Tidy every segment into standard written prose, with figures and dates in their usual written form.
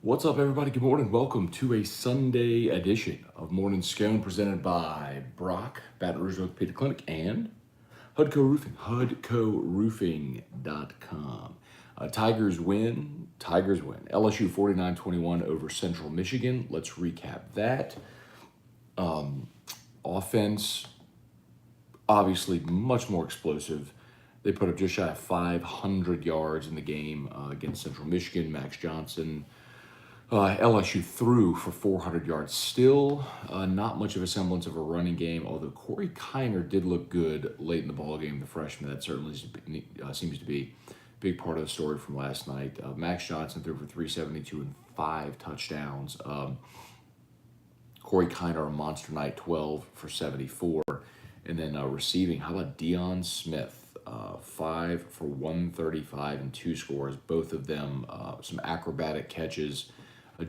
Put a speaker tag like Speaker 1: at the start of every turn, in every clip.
Speaker 1: What's up, everybody? Good morning. Welcome to a Sunday edition of Morning Scone presented by Brock, Baton Rouge Orthopedic Clinic, and Hudco Roofing, hudcoroofing.com. Tigers win. LSU 49-21 over Central Michigan. Let's recap that. Offense, obviously much more explosive. They put up just shy of 500 yards in the game against Central Michigan. Max Johnson. LSU threw for 400 yards. Still not much of a semblance of a running game, although Corey Kiner did look good late in the ballgame, the freshman. That certainly seems to be a big part of the story from last night. Max Johnson threw for 372 and 5 touchdowns. Corey Kiner, a monster night, 12 for 74. And then receiving, how about Deion Smith? 5 for 135 and 2 scores. Both of them some acrobatic catches.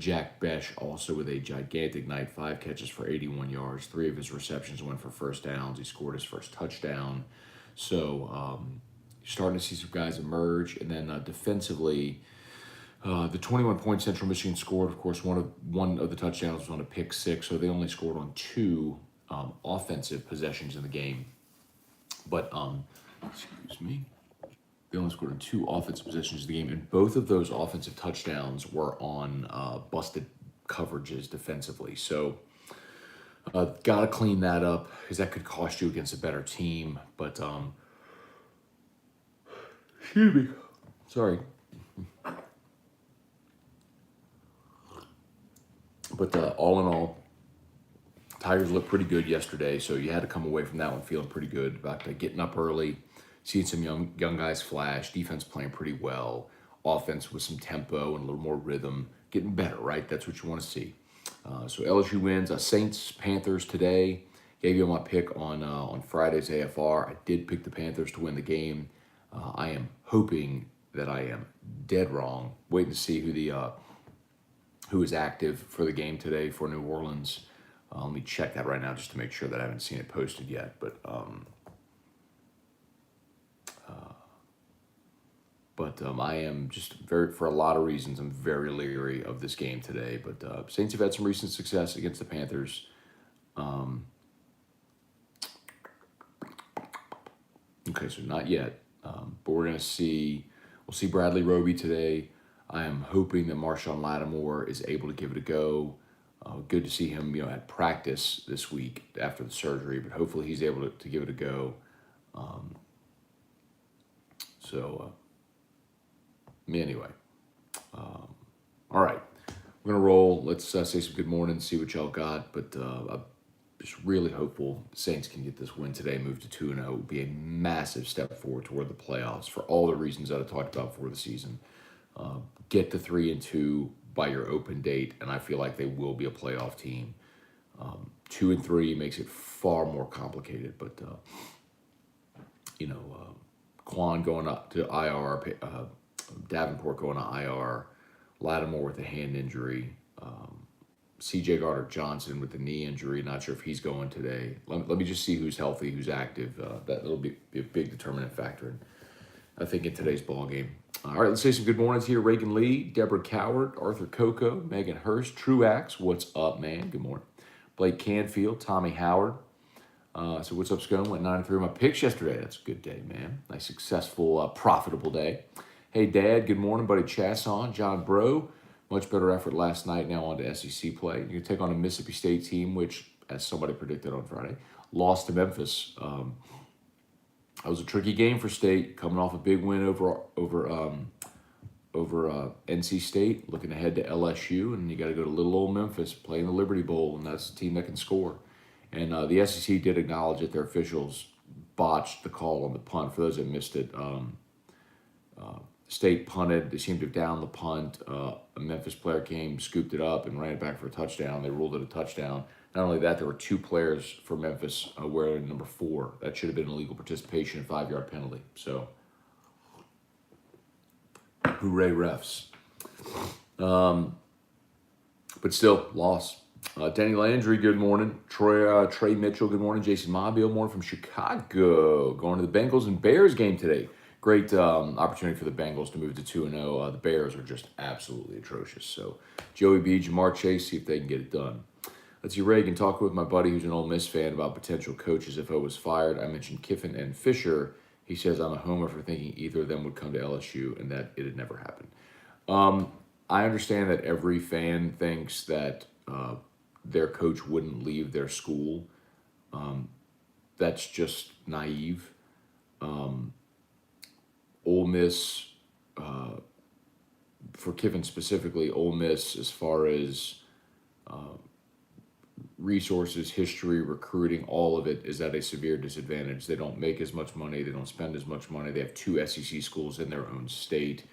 Speaker 1: Jack Besh also with a gigantic night, 5 catches for 81 yards. 3 of his receptions went for first downs. He scored his first touchdown. So you're starting to see some guys emerge. And then defensively, the 21 points Central Michigan scored, of course, one of the touchdowns was on a pick six, so they only scored on 2 offensive possessions in the game. But, excuse me. They only scored on 2 offensive possessions in the game, and both of those offensive touchdowns were on busted coverages defensively. So, got to clean that up because that could cost you against a better team. But, excuse me. Sorry. But all in all, Tigers looked pretty good yesterday, so you had to come away from that one feeling pretty good about getting up early. Seeing some young guys flash, defense playing pretty well, offense with some tempo and a little more rhythm, getting better, right? That's what you want to see. So LSU wins. Saints, Panthers today. Gave you my pick on Friday's AFR. I did pick the Panthers to win the game. I am hoping that I am dead wrong. Waiting to see who is active for the game today for New Orleans. Let me check that right now just to make sure that I haven't seen it posted yet. But I am just for a lot of reasons, I'm very leery of this game today. But Saints have had some recent success against the Panthers. Okay, so not yet. But we'll see Bradley Roby today. I am hoping that Marshawn Lattimore is able to give it a go. Good to see him, at practice this week after the surgery, but hopefully he's able to give it a go. Anyway, all right, we're gonna roll. Let's say some good morning, see what y'all got. But I'm just really hopeful the Saints can get this win today, move to 2-0. It would be a massive step forward toward the playoffs for all the reasons that I talked about for the season. Get to 3-2 by your open date, and I feel like they will be a playoff team. 2-3 makes it far more complicated, but Quan going up to IR, Davenport going to IR, Lattimore with a hand injury, C.J. Gardner-Johnson with the knee injury. Not sure if he's going today. Let me just see who's healthy, who's active. That'll be a big determinant factor, I think, in today's ball game. All right, let's say some good mornings here. Reagan Lee, Deborah Coward, Arthur Coco, Megan Hurst, Truax. What's up, man? Good morning. Blake Canfield, Tommy Howard. So what's up, Scone? Went 9-3 my picks yesterday. That's a good day, man. Nice, successful, profitable day. Hey, Dad. Good morning, buddy. Chasson, John Bro. Much better effort last night. Now on to SEC play. You can take on a Mississippi State team, which, as somebody predicted on Friday, lost to Memphis. That was a tricky game for State, coming off a big win over NC State, looking ahead to LSU, and you got to go to little old Memphis, play in the Liberty Bowl, and that's a team that can score. And the SEC did acknowledge that their officials botched the call on the punt. For those that missed it, State punted. They seemed to have downed the punt. A Memphis player came, scooped it up, and ran it back for a touchdown. They ruled it a touchdown. Not only that, there were 2 players for Memphis wearing number 4. That should have been illegal participation, 5-yard penalty. So, hooray, refs. But still, loss. Danny Landry, good morning. Trey Mitchell, good morning. Jason Mobile, morning from Chicago. Going to the Bengals and Bears game today. great opportunity for the Bengals to move to 2-0. The Bears are just absolutely atrocious. So Joey B, Jamar Chase, see if they can get it done. Let's see, Reagan, talking with my buddy who's an Ole Miss fan about potential coaches if I was fired. I mentioned Kiffin and Fisher. He says I'm a homer for thinking either of them would come to LSU and that it had never happened. I understand that every fan thinks that their coach wouldn't leave their school. That's just naive. Ole Miss, for Kiffin specifically, Ole Miss, as far as resources, history, recruiting, all of it is at a severe disadvantage. They don't make as much money. They don't spend as much money. They have 2 SEC schools in their own state.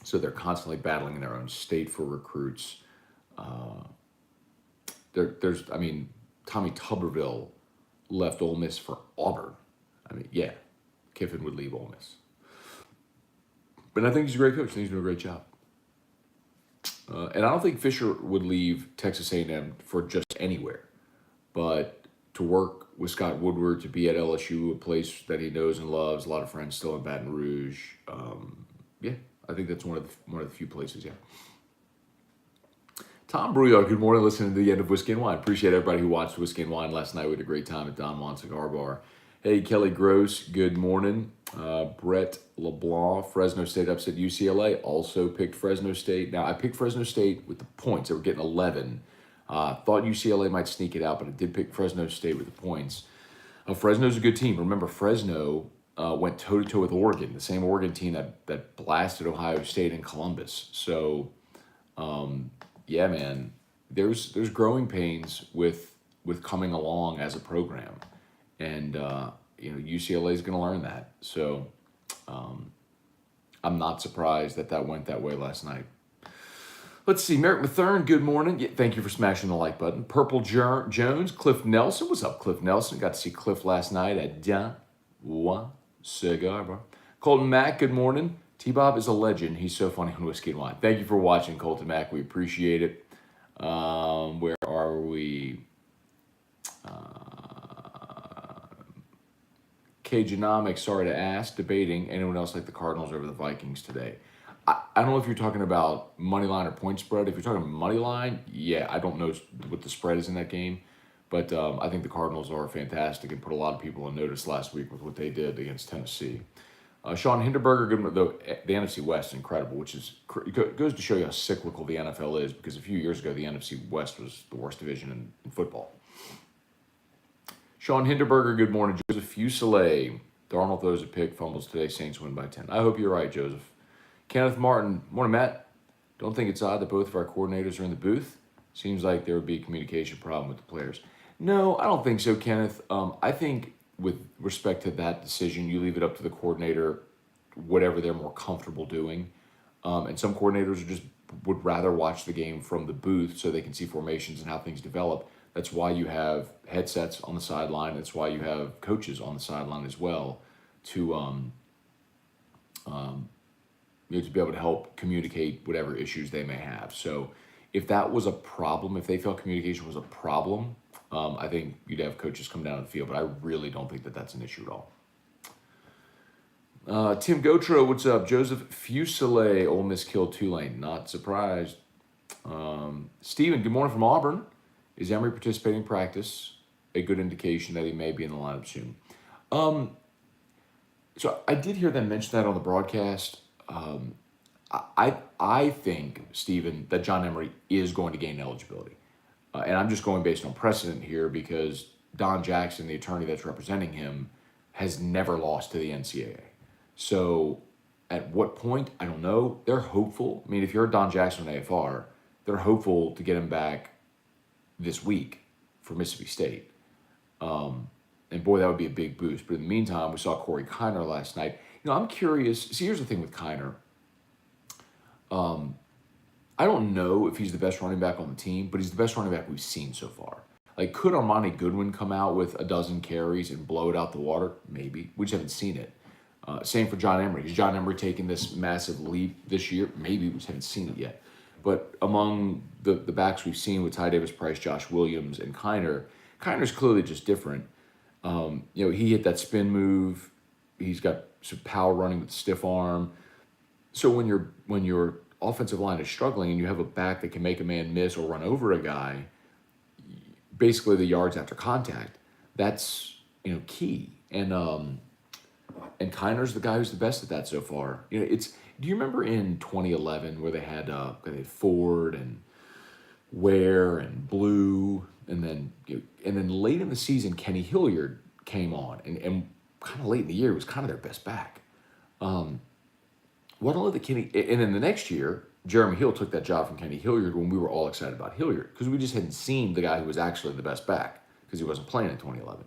Speaker 1: So they're constantly battling in their own state for recruits. Tommy Tuberville left Ole Miss for Auburn. Yeah, Kiffin would leave Ole Miss. But I think he's a great coach. I think he's doing a great job. And I don't think Fisher would leave Texas A&M for just anywhere. But to work with Scott Woodward, to be at LSU, a place that he knows and loves, a lot of friends still in Baton Rouge. Yeah, I think that's one of the few places, yeah. Tom Brouillard, good morning. Listening to the end of Whiskey and Wine. Appreciate everybody who watched Whiskey and Wine last night. We had a great time at Don Juan Cigar Bar. Hey, Kelly Gross, good morning. Brett LeBlanc, Fresno State upset UCLA. Also picked Fresno State. Now, I picked Fresno State with the points. They were getting 11. Thought UCLA might sneak it out, but I did pick Fresno State with the points. Fresno's a good team. Remember, Fresno went toe-to-toe with Oregon, the same Oregon team that blasted Ohio State and Columbus. So, yeah, man, there's growing pains with coming along as a program. And, UCLA is going to learn that. So I'm not surprised that went that way last night. Let's see. Merrick Mathern, good morning. Yeah, thank you for smashing the like button. Purple Jones, Cliff Nelson. What's up, Cliff Nelson? Got to see Cliff last night at Don Juan Cigar Bar. Colton Mack, good morning. T-Bob is a legend. He's so funny on Whiskey and Wine. Thank you for watching, Colton Mack. We appreciate it. Where are we? Cajunomics, sorry to ask, debating anyone else like the Cardinals over the Vikings today. I don't know if you're talking about money line or point spread. If you're talking money line, yeah, I don't know what the spread is in that game. But I think the Cardinals are fantastic and put a lot of people on notice last week with what they did against Tennessee. Sean Hinderberger, the NFC West is incredible, which goes to show you how cyclical the NFL is, because a few years ago, the NFC West was the worst division in football. Sean Hinderberger, good morning. Joseph Fuselier, Darnold throws a pick, fumbles today, Saints win by 10. I hope you're right, Joseph. Kenneth Martin, morning, Matt. Don't think it's odd that both of our coordinators are in the booth. Seems like there would be a communication problem with the players. No, I don't think so, Kenneth. I think with respect to that decision, you leave it up to the coordinator, whatever they're more comfortable doing. And some coordinators would rather watch the game from the booth so they can see formations and how things develop. That's why you have headsets on the sideline. That's why you have coaches on the sideline as well to to be able to help communicate whatever issues they may have. So if that was a problem, if they felt communication was a problem, I think you'd have coaches come down to the field, but I really don't think that that's an issue at all. Tim Gotro, what's up? Joseph Fuselier, Ole Miss killed Tulane. Not surprised. Steven, good morning from Auburn. Is Emory participating in practice? A good indication that he may be in the lineup soon. So I did hear them mention that on the broadcast. I think, Steven, that John Emory is going to gain eligibility. And I'm just going based on precedent here because Don Jackson, the attorney that's representing him, has never lost to the NCAA. So at what point? I don't know. They're hopeful. I mean, if you're Don Jackson on AFR, they're hopeful to get him back this week for Mississippi State. And boy, that would be a big boost. But in the meantime, we saw Corey Kiner last night. I'm curious. See, here's the thing with Kiner. I don't know if he's the best running back on the team, but he's the best running back we've seen so far. Like, could Armani Goodwin come out with a dozen carries and blow it out the water? Maybe. We just haven't seen it. Same for John Emory. Is John Emory taking this massive leap this year? Maybe. We just haven't seen it yet. But among the backs we've seen with Ty Davis-Price, Josh Williams, and Kiner's clearly just different. He hit that spin move. He's got some power running with stiff arm. So when your offensive line is struggling and you have a back that can make a man miss or run over a guy, basically the yards after contact, that's key. And Kiner's the guy who's the best at that so far. It's. Do you remember in 2011 where they had Ford and Ware and Blue, and then late in the season Kenny Hilliard came on, and kind of late in the year was kind of their best back. What all of the Kenny, and then the next year Jeremy Hill took that job from Kenny Hilliard when we were all excited about Hilliard because we just hadn't seen the guy who was actually the best back because he wasn't playing in 2011.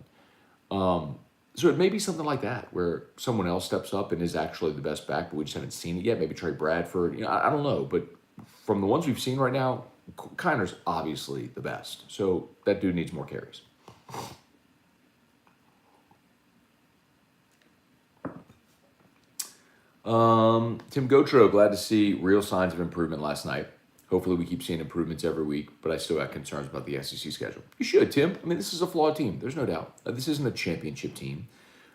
Speaker 1: So it may be something like that where someone else steps up and is actually the best back, but we just haven't seen it yet. Maybe Trey Bradford. I don't know, but from the ones we've seen right now, Kiner's obviously the best. So that dude needs more carries. Tim Gotro, glad to see real signs of improvement last night. Hopefully we keep seeing improvements every week, but I still got concerns about the SEC schedule. You should, Tim. I mean, this is a flawed team. There's no doubt. This isn't a championship team.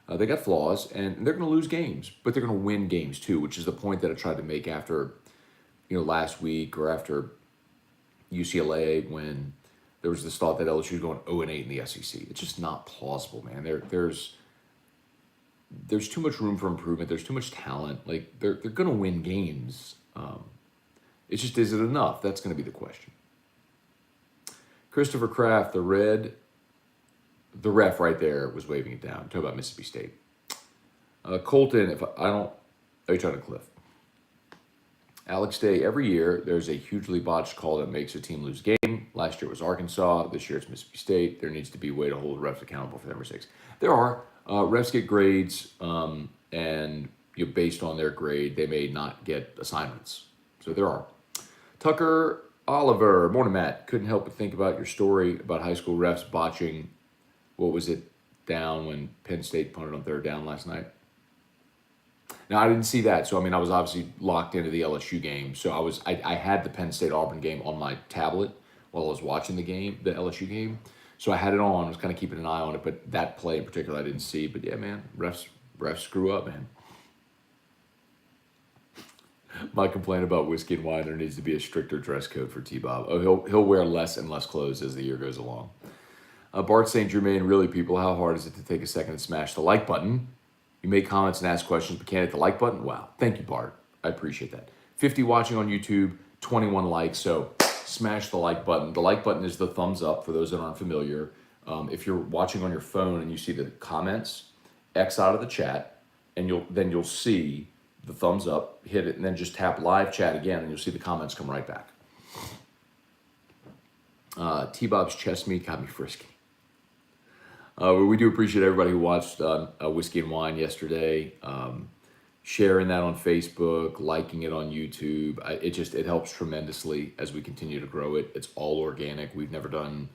Speaker 1: They got flaws, and they're going to lose games, but they're going to win games too, which is the point that I tried to make after, last week or after UCLA when there was this thought that LSU was going 0-8 in the SEC. It's just not plausible, man. There's too much room for improvement. There's too much talent. Like they're going to win games. It's just, is it enough? That's going to be the question. Christopher Kraft, the ref right there was waving it down. Talking about Mississippi State. Colton, are you talking to Cliff? Alex Day, every year there's a hugely botched call that makes a team lose a game. Last year it was Arkansas. This year it's Mississippi State. There needs to be a way to hold refs accountable for their mistakes. There are. Refs get grades, and based on their grade, they may not get assignments. So there are. Tucker Oliver, morning, Matt. Couldn't help but think about your story about high school refs botching. What was it down when Penn State punted on third down last night? Now, I didn't see that. So, I was obviously locked into the LSU game. So, I had the Penn State-Auburn game on my tablet while I was watching the LSU game. So, I had it on. I was kind of keeping an eye on it. But that play in particular, I didn't see. But, yeah, man, refs screw up, man. My complaint about whiskey and wine, there needs to be a stricter dress code for T-Bob. Oh, he'll wear less and less clothes as the year goes along. Bart St. Germain, really, people, how hard is it to take a second and smash the like button? You make comments and ask questions, but can't hit the like button? Wow. Thank you, Bart. I appreciate that. 50 watching on YouTube, 21 likes, so smash the like button. The like button is the thumbs up for those that aren't familiar. If you're watching on your phone and you see the comments, X out of the chat, and you'll see the thumbs up, hit it, and then just tap live chat again, and you'll see the comments come right back. T-Bob's chest meat got me frisky. We do appreciate everybody who watched Whiskey and Wine yesterday, sharing that on Facebook, liking it on YouTube. It helps tremendously as we continue to grow it. It's all organic. We've never done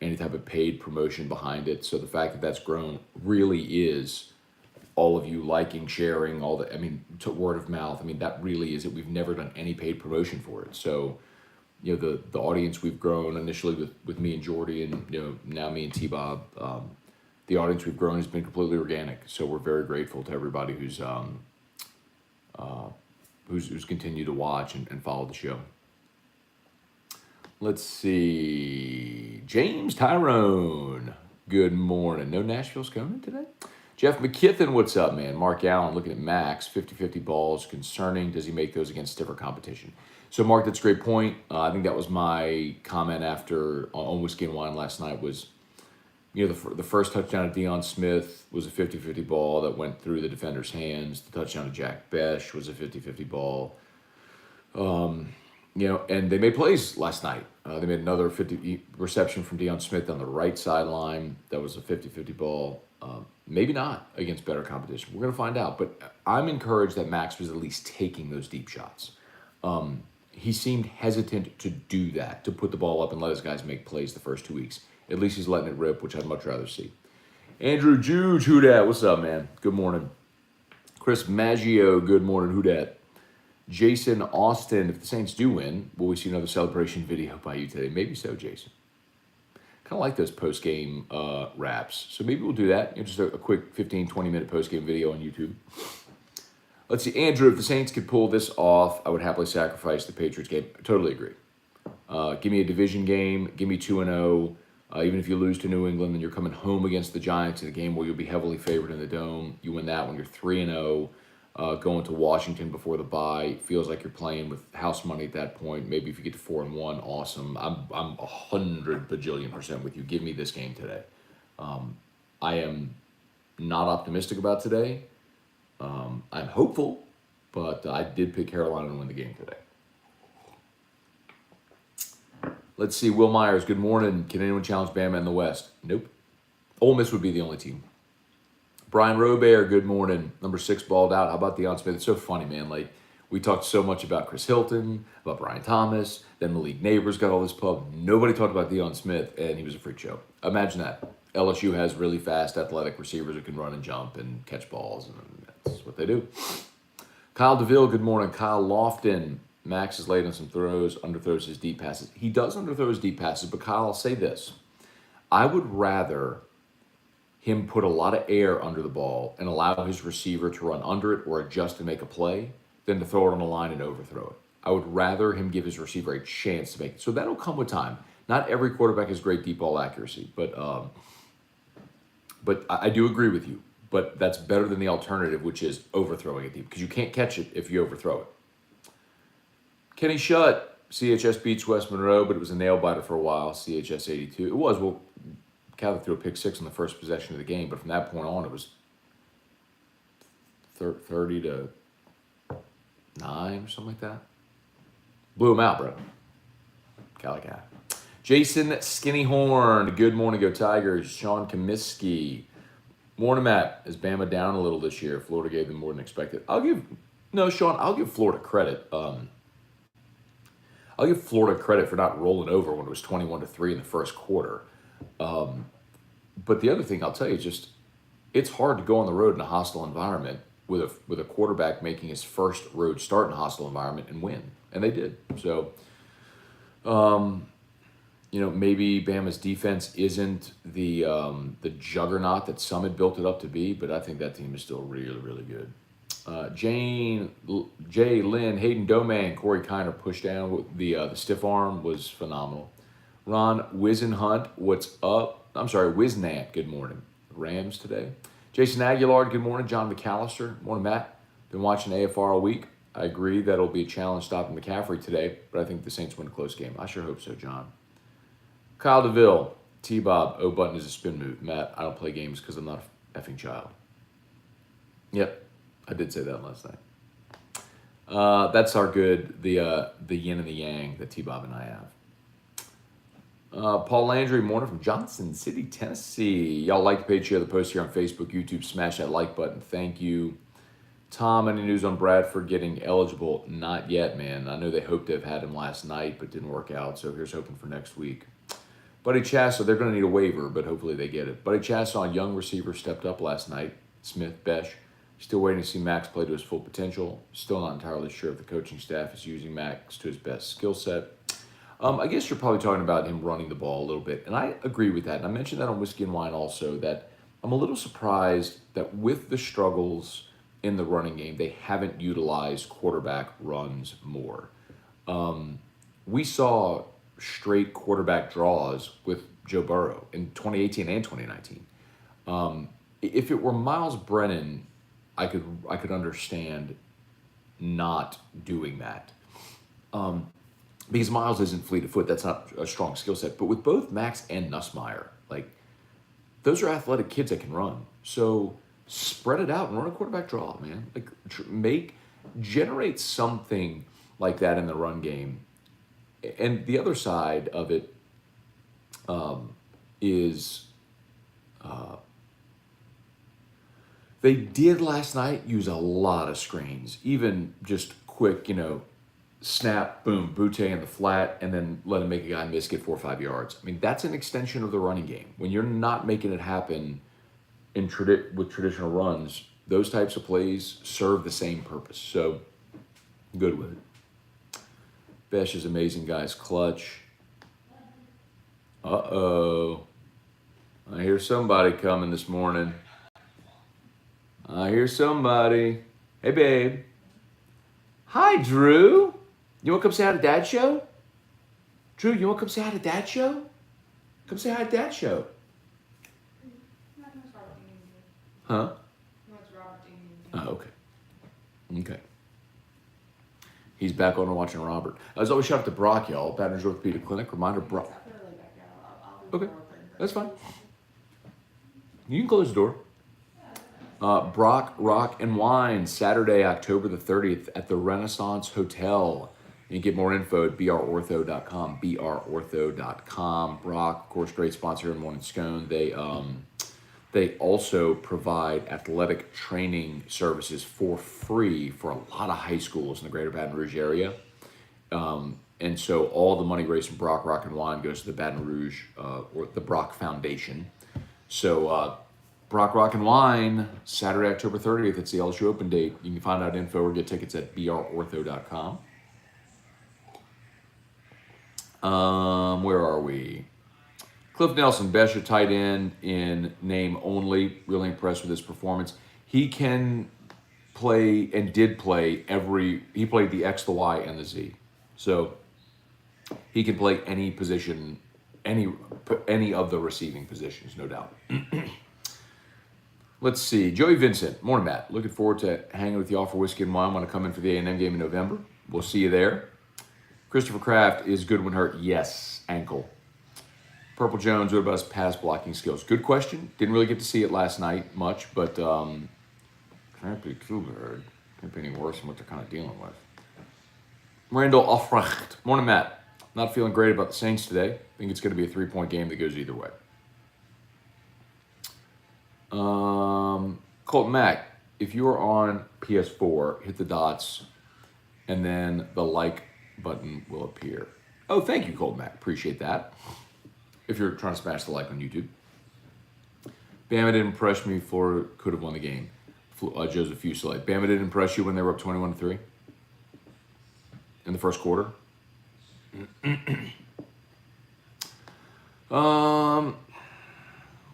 Speaker 1: any type of paid promotion behind it. So the fact that that's grown really is all of you liking, sharing, to word of mouth. That really is it. We've never done any paid promotion for it. So, the audience we've grown initially with me and Jordy and, now me and T-Bob, the audience we've grown has been completely organic. So we're very grateful to everybody who's continued to watch and follow the show. Let's see. James Tyrone. Good morning. No Nashville Scone today? Jeff McKithen, what's up, man? Mark Allen, looking at Max, 50-50 balls, concerning. Does he make those against stiffer competition? So, Mark, that's a great point. I think that was my comment after on Whiskey and Wine last night was, the first touchdown of Deion Smith was a 50-50 ball that went through the defender's hands. The touchdown of Jack Besh was a 50-50 ball. And they made plays last night. They made another 50 reception from Deion Smith on the right sideline. That was a 50-50 ball. Maybe not against better competition. We're going to find out. But I'm encouraged that Max was at least taking those deep shots. He seemed hesitant to do that, to put the ball up and let his guys make plays the first 2 weeks. At least he's letting it rip, which I'd much rather see. Andrew Juge, who dat? What's up, man? Good morning. Chris Maggio, good morning. Who dat? Jason Austin, if the Saints do win, will we see another celebration video by you today? Maybe so, Jason. Kind of like those post-game wraps. So maybe we'll do that. Just a quick 15, 20-minute post-game video on YouTube. Let's see, Andrew, if the Saints could pull this off, I would happily sacrifice the Patriots game. I totally agree. Give me a division game. Give me 2-0. Even if you lose to New England and you're coming home against the Giants in a game where you'll be heavily favored in the Dome, you win that one. You're 3-0. Going to Washington before the bye feels like you're playing with house money at that point. Maybe if you get to 4-1, awesome. I'm 100 bajillion% with you. Give me this game today. I am not optimistic about today. I'm hopeful, but I did pick Carolina to win the game today. Let's see. Will Myers, good morning. Can anyone challenge Bama in the West? Nope. Ole Miss would be the only team. Brian Robert, good morning. Number 6 balled out. How about Deion Smith? It's so funny, man. Like, we talked so much about Chris Hilton, about Brian Thomas, then Malik Neighbors got all this pub. Nobody talked about Deion Smith, and he was a freak show. Imagine that. LSU has really fast, athletic receivers who can run and jump and catch balls, and that's what they do. Kyle DeVille, good morning. Kyle Lofton, Max is late on some throws, underthrows his deep passes. He does underthrow his deep passes, but Kyle, I'll say this. I would rather him put a lot of air under the ball and allow his receiver to run under it or adjust and make a play than to throw it on the line and overthrow it. I would rather him give his receiver a chance to make it. So that'll come with time. Not every quarterback has great deep ball accuracy, but I do agree with you. But that's better than the alternative, which is overthrowing it deep, because you can't catch it if you overthrow it. Kenny Shutt, CHS beats West Monroe, but it was a nail biter for a while. CHS 82. It was. Well, Cal threw a pick 6 on the first possession of the game, but from that point on, it was 30 to 9 or something like that. Blew him out, bro. Cali guy. Jason Skinnyhorn, good morning, go Tigers. Sean Comiskey, morning, Matt. Is Bama down a little this year? Florida gave them more than expected. I'll give Florida credit. I'll give Florida credit for not rolling over when it was 21-3 in the first quarter. But the other thing I'll tell you is just it's hard to go on the road in a hostile environment with a quarterback making his first road start in a hostile environment and win, and they did. So, maybe Bama's defense isn't the juggernaut that some had built it up to be, but I think that team is still really, really good. Jay Lynn, Hayden Doman, Corey Kiner pushed down. The stiff arm was phenomenal. Ron Wizenhunt, what's up? I'm sorry, Wiznant, good morning. Rams today. Jason Aguilar, good morning. John McAllister, morning, Matt. Been watching AFR all week. I agree that it'll be a challenge stopping McCaffrey today, but I think the Saints win a close game. I sure hope so, John. Kyle DeVille, T-Bob, O button is a spin move. Matt, I don't play games because I'm not a effing child. Yep, I did say that last night. That's our good, the yin and the yang that T-Bob and I have. Paul Landry, morning from Johnson City, Tennessee. Y'all like the page, share the post here on Facebook, YouTube, smash that like button. Thank you. Tom, any news on Bradford getting eligible? Not yet, man. I know they hoped to have had him last night, but didn't work out, so here's hoping for next week. Buddy Chassa, they're going to need a waiver, but hopefully they get it. Buddy Chassa, on young receiver, stepped up last night. Smith, Besh. Still waiting to see Max play to his full potential. Still not entirely sure if the coaching staff is using Max to his best skill set. I guess you're probably talking about him running the ball a little bit, and I agree with that. And I mentioned that on Whiskey and Wine also, that I'm a little surprised that with the struggles in the running game, they haven't utilized quarterback runs more. We saw straight quarterback draws with Joe Burrow in 2018 and 2019. If it were Miles Brennan, I could understand not doing that. Because Miles isn't fleet of foot, that's not a strong skill set. But with both Max and Nussmeier, like, those are athletic kids that can run. So spread it out and run a quarterback draw, man. Like, generate something like that in the run game. And the other side of it is they did last night use a lot of screens, even just quick, snap, boom, Butte in the flat, and then let him make a guy miss, get 4 or 5 yards. I mean, that's an extension of the running game. When you're not making it happen with traditional runs, those types of plays serve the same purpose. So, good with it. Besh is amazing, guys. Clutch. Uh-oh. I hear somebody coming this morning. I hear somebody. Hey, babe. Hi, Drew. You want to come say hi to Dad's show? Drew, you want to come say hi to Dad's show? Come say hi to Dad's show. Huh? Oh, okay. Okay. He's back on and watching Robert. As always, shout out to Brock, y'all. Baton Rouge Orthopedic Clinic. Reminder, Brock. Okay, that's fine. You can close the door. Brock, Rock, and Wine, Saturday, October the 30th at the Renaissance Hotel. You can get more info at brortho.com, brortho.com. Brock, of course, great sponsor here in Morning Scone. They also provide athletic training services for free for a lot of high schools in the greater Baton Rouge area. And so all the money raised from Brock, Rock, and Wine goes to the Baton Rouge, or the Brock Foundation. So Brock, Rock, and Wine, Saturday, October 30th. It's the LSU Open date. You can find out info or get tickets at brortho.com. Where are we? Cliff Nelson, best your tight end in name only. Really impressed with his performance. He can play and did play he played the X, the Y, and the Z. So he can play any position, any of the receiving positions, no doubt. Let's see. Joey Vincent, morning, Matt. Looking forward to hanging with y'all for Whiskey and Wine when I come in for the A&M game in November. We'll see you there. Christopher Kraft, is Goodwin hurt? Yes, ankle. Purple Jones, what about his pass blocking skills? Good question. Didn't really get to see it last night much, but can't be too bad. Can't be any worse than what they're kind of dealing with. Randall Offrecht, morning, Matt. Not feeling great about the Saints today. Think it's going to be a 3-point game that goes either way. Colt Mack, if you are on PS4, hit the dots, and then the like button will appear. Oh, thank you, Colt Mack. Appreciate that. If you're trying to smash the like on YouTube. Bama didn't impress me. Florida could have won the game. Joseph Fuselight. Bama didn't impress you when they were up 21-3 in the first quarter.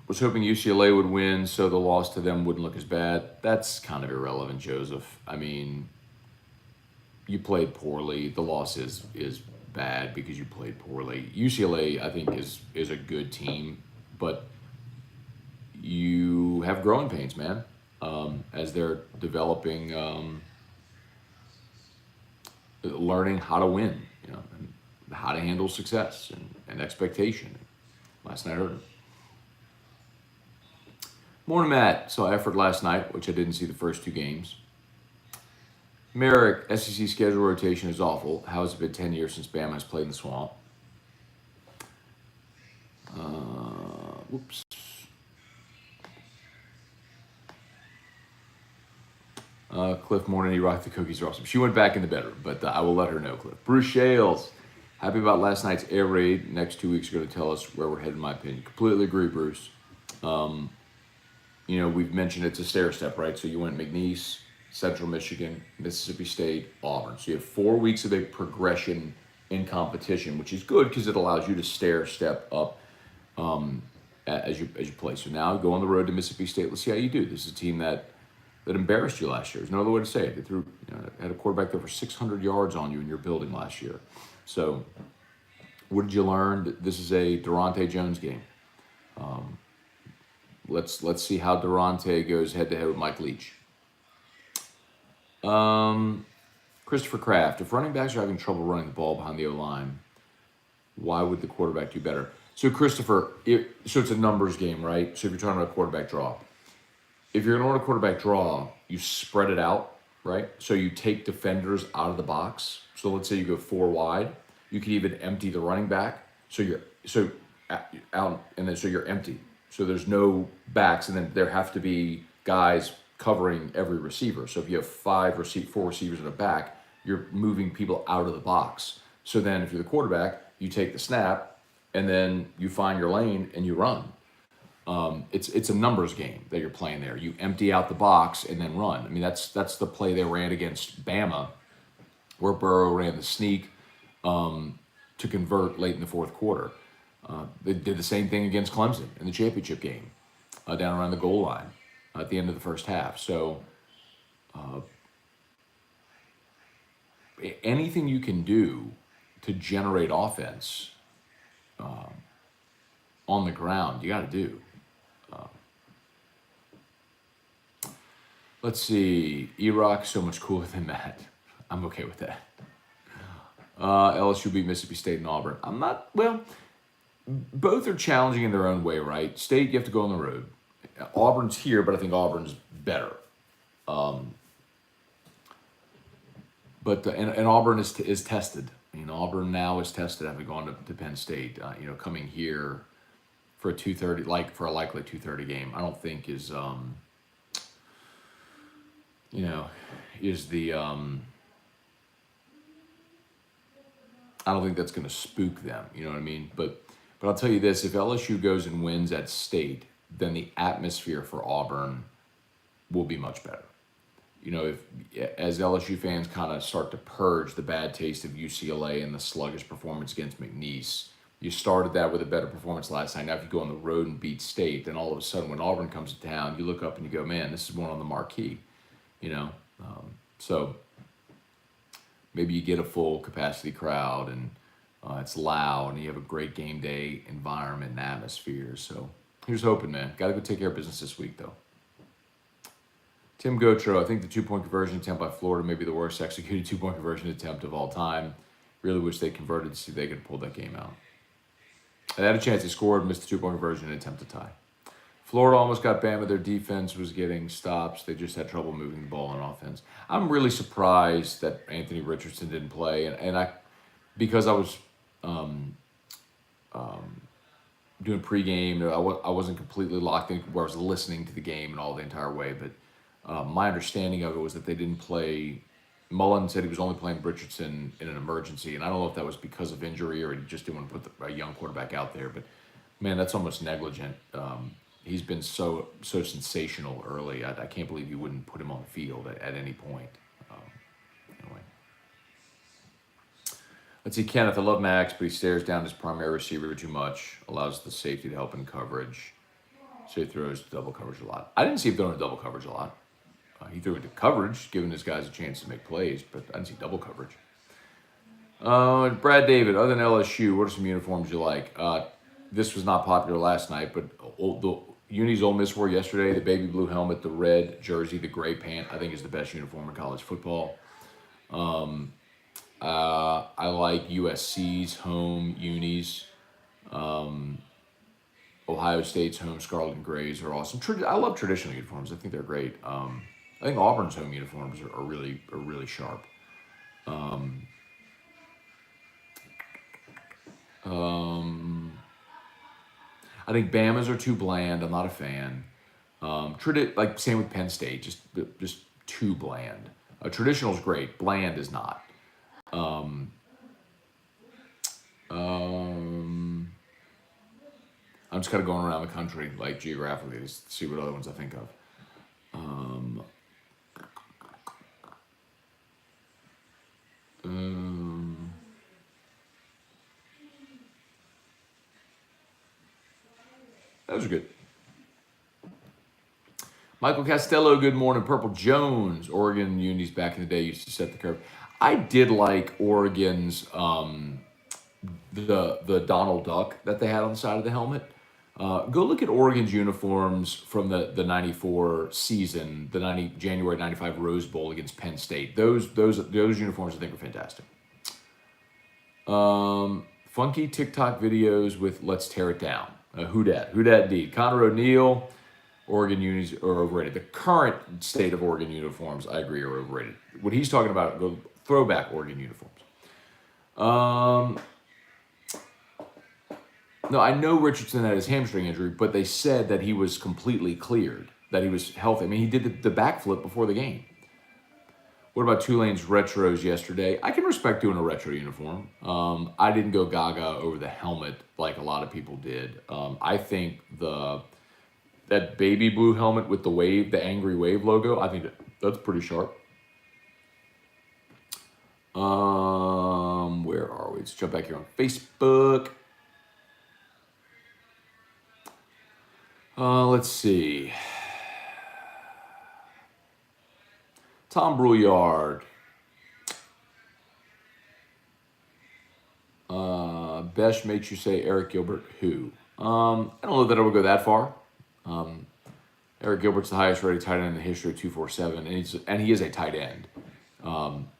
Speaker 1: Was hoping UCLA would win so the loss to them wouldn't look as bad. That's kind of irrelevant, Joseph. I mean, you played poorly. The loss is bad because you played poorly. UCLA, I think, is a good team, but you have growing pains, man, as they're developing, learning how to win, and how to handle success and expectation. Last night I heard him. Morning, Matt. Saw effort last night, which I didn't see the first two games. Merrick, SEC schedule rotation is awful. How has it been 10 years since Bama has played in the swamp? Whoops. Cliff, morning, you rock the cookies are awesome. She went back in the bedroom, but I will let her know, Cliff. Bruce Shales, happy about last night's air raid. Next 2 weeks are going to tell us where we're headed, in my opinion. Completely agree, Bruce. We've mentioned it's a stair step, right? So you went McNeese, Central Michigan, Mississippi State, Auburn. So you have 4 weeks of a progression in competition, which is good because it allows you to stair step up as you play. So now go on the road to Mississippi State. Let's see how you do. This is a team that embarrassed you last year. There's no other way to say it. They threw, had a quarterback that over 600 yards on you in your building last year. So what did you learn? This is a Durante Jones game. Let's see how Durante goes head-to-head with Mike Leach. Christopher Kraft, if running backs are having trouble running the ball behind the O-line, why would the quarterback do better? So Christopher, so it's a numbers game, right? So if you're talking about a quarterback draw, if you're going to run a quarterback draw, you spread it out, right? So you take defenders out of the box. So let's say you go 4 wide. You can even empty the running back. So you're out, and then so you're empty. So there's no backs, and then there have to be guys covering every receiver. So if you have 4 receivers in a back, you're moving people out of the box. So then if you're the quarterback, you take the snap, and then you find your lane and you run. It's a numbers game that you're playing there. You empty out the box and then run. I mean, that's the play they ran against Bama, where Burrow ran the sneak to convert late in the fourth quarter. They did the same thing against Clemson in the championship game, down around the goal line at the end of the first half. So anything you can do to generate offense on the ground, you got to do. Let's see. Iraq, so much cooler than that. I'm okay with that. LSU beat Mississippi State and Auburn. I'm not, well, both are challenging in their own way, right? State, you have to go on the road. Auburn's here, but I think Auburn's better. And Auburn is tested. Auburn now is tested having gone to Penn State. Coming here for a 2:30, for a likely 2:30 game, I don't think is the I don't think that's going to spook them. You know what I mean? But I'll tell you this: if LSU goes and wins at State, then the atmosphere for Auburn will be much better. If as LSU fans kind of start to purge the bad taste of UCLA and the sluggish performance against McNeese, you started that with a better performance last night. Now, if you go on the road and beat State, then all of a sudden, when Auburn comes to town, you look up and you go, "Man, this is one on the marquee." So maybe you get a full capacity crowd and it's loud and you have a great game day environment and atmosphere. So here's hoping, man. Got to go take care of business this week, though. Tim Gotro, I think the 2-point conversion attempt by Florida may be the worst executed 2-point conversion attempt of all time. Really wish they converted to see if they could pull that game out. They had a chance. They scored, missed the 2-point conversion and attempt to tie. Florida almost got Bama. Their defense was getting stops. They just had trouble moving the ball on offense. I'm really surprised that Anthony Richardson didn't play, because I was doing pregame. I wasn't completely locked in where I was listening to the game and all the entire way, but my understanding of it was that they didn't play. Mullen said he was only playing Richardson in an emergency, and I don't know if that was because of injury or he just didn't want to put a young quarterback out there, but man, that's almost negligent. He's been so sensational early. I can't believe you wouldn't put him on the field at any point. Anyway. Let's see, Kenneth. I love Max, but he stares down his primary receiver too much, allows the safety to help in coverage. So he throws double coverage a lot. I didn't see him throwing double coverage a lot. He threw into coverage, giving his guys a chance to make plays, but I didn't see double coverage. Brad David, other than LSU, what are some uniforms you like? This was not popular last night, but the unis Ole Miss wore yesterday, the baby blue helmet, the red jersey, the gray pant, I think is the best uniform in college football. I like USC's home unis. Ohio State's home scarlet and grays are awesome. I love traditional uniforms. I think they're great. I think Auburn's home uniforms are really sharp. I think Bama's are too bland. I'm not a fan. Same with Penn State, just too bland. Traditional's great. Bland is not. I'm just kind of going around the country, geographically, to see what other ones I think of. Those are good. Michael Costello, good morning. Purple Jones, Oregon unis back in the day used to set the curve. I did like Oregon's the Donald Duck that they had on the side of the helmet. Go look at Oregon's uniforms from the 94 season, the January 95 Rose Bowl against Penn State. Those uniforms I think are fantastic. Funky TikTok videos with Let's Tear It Down. Who dat indeed. Connor O'Neill, Oregon unis are overrated. The current state of Oregon uniforms, I agree, are overrated. What he's talking about, go throwback Oregon uniforms. No, I know Richardson had his hamstring injury, but they said that he was completely cleared, that he was healthy. I mean, he did the backflip before the game. What about Tulane's retros yesterday? I can respect doing a retro uniform. I didn't go gaga over the helmet like a lot of people did. I think that baby blue helmet with the angry wave logo, I think that's pretty sharp. Where are we? Let's jump back here on Facebook. Let's see. Tom Brouillard. Besh makes you say Eric Gilbert who? I don't know that I would go that far. Eric Gilbert's the highest rated tight end in the history of 247, and he is a tight end.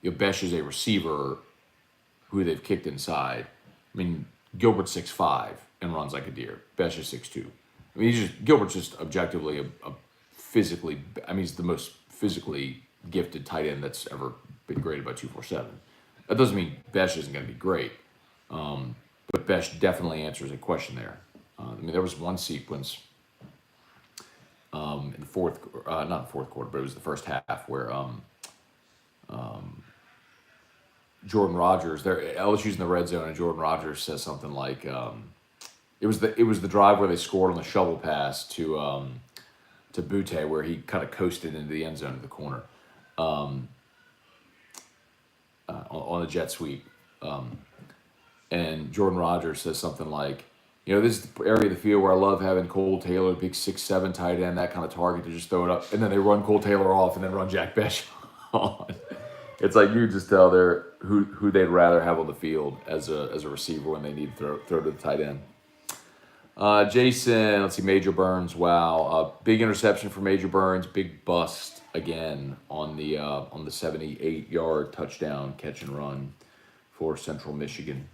Speaker 1: Besh is a receiver who they've kicked inside. I mean, Gilbert's 6'5" and runs like a deer. Besh is 6'2". I mean, Gilbert's just objectively a physically. I mean, he's the most physically gifted tight end that's ever been graded by 247. That doesn't mean Besh isn't going to be great, but Besh definitely answers a question there. I mean, there was one sequence in the fourth, not the fourth quarter, but it was the first half where Jordan Rodgers, LSU's in the red zone, and Jordan Rodgers says something like, it was the drive where they scored on the shovel pass to Butte, where he kind of coasted into the end zone of the corner on a jet sweep. And Jordan Rodgers says something like, this is the area of the field where I love having Cole Taylor, big 6'7" tight end, that kind of target to just throw it up. And then they run Cole Taylor off and then run Jack Besh on. It's like you just tell they're who they'd rather have on the field as a receiver when they need to throw to the tight end. Jason, let's see, Major Burns. Wow, big interception for Major Burns. Big bust again on the 78-yard touchdown catch and run for Central Michigan.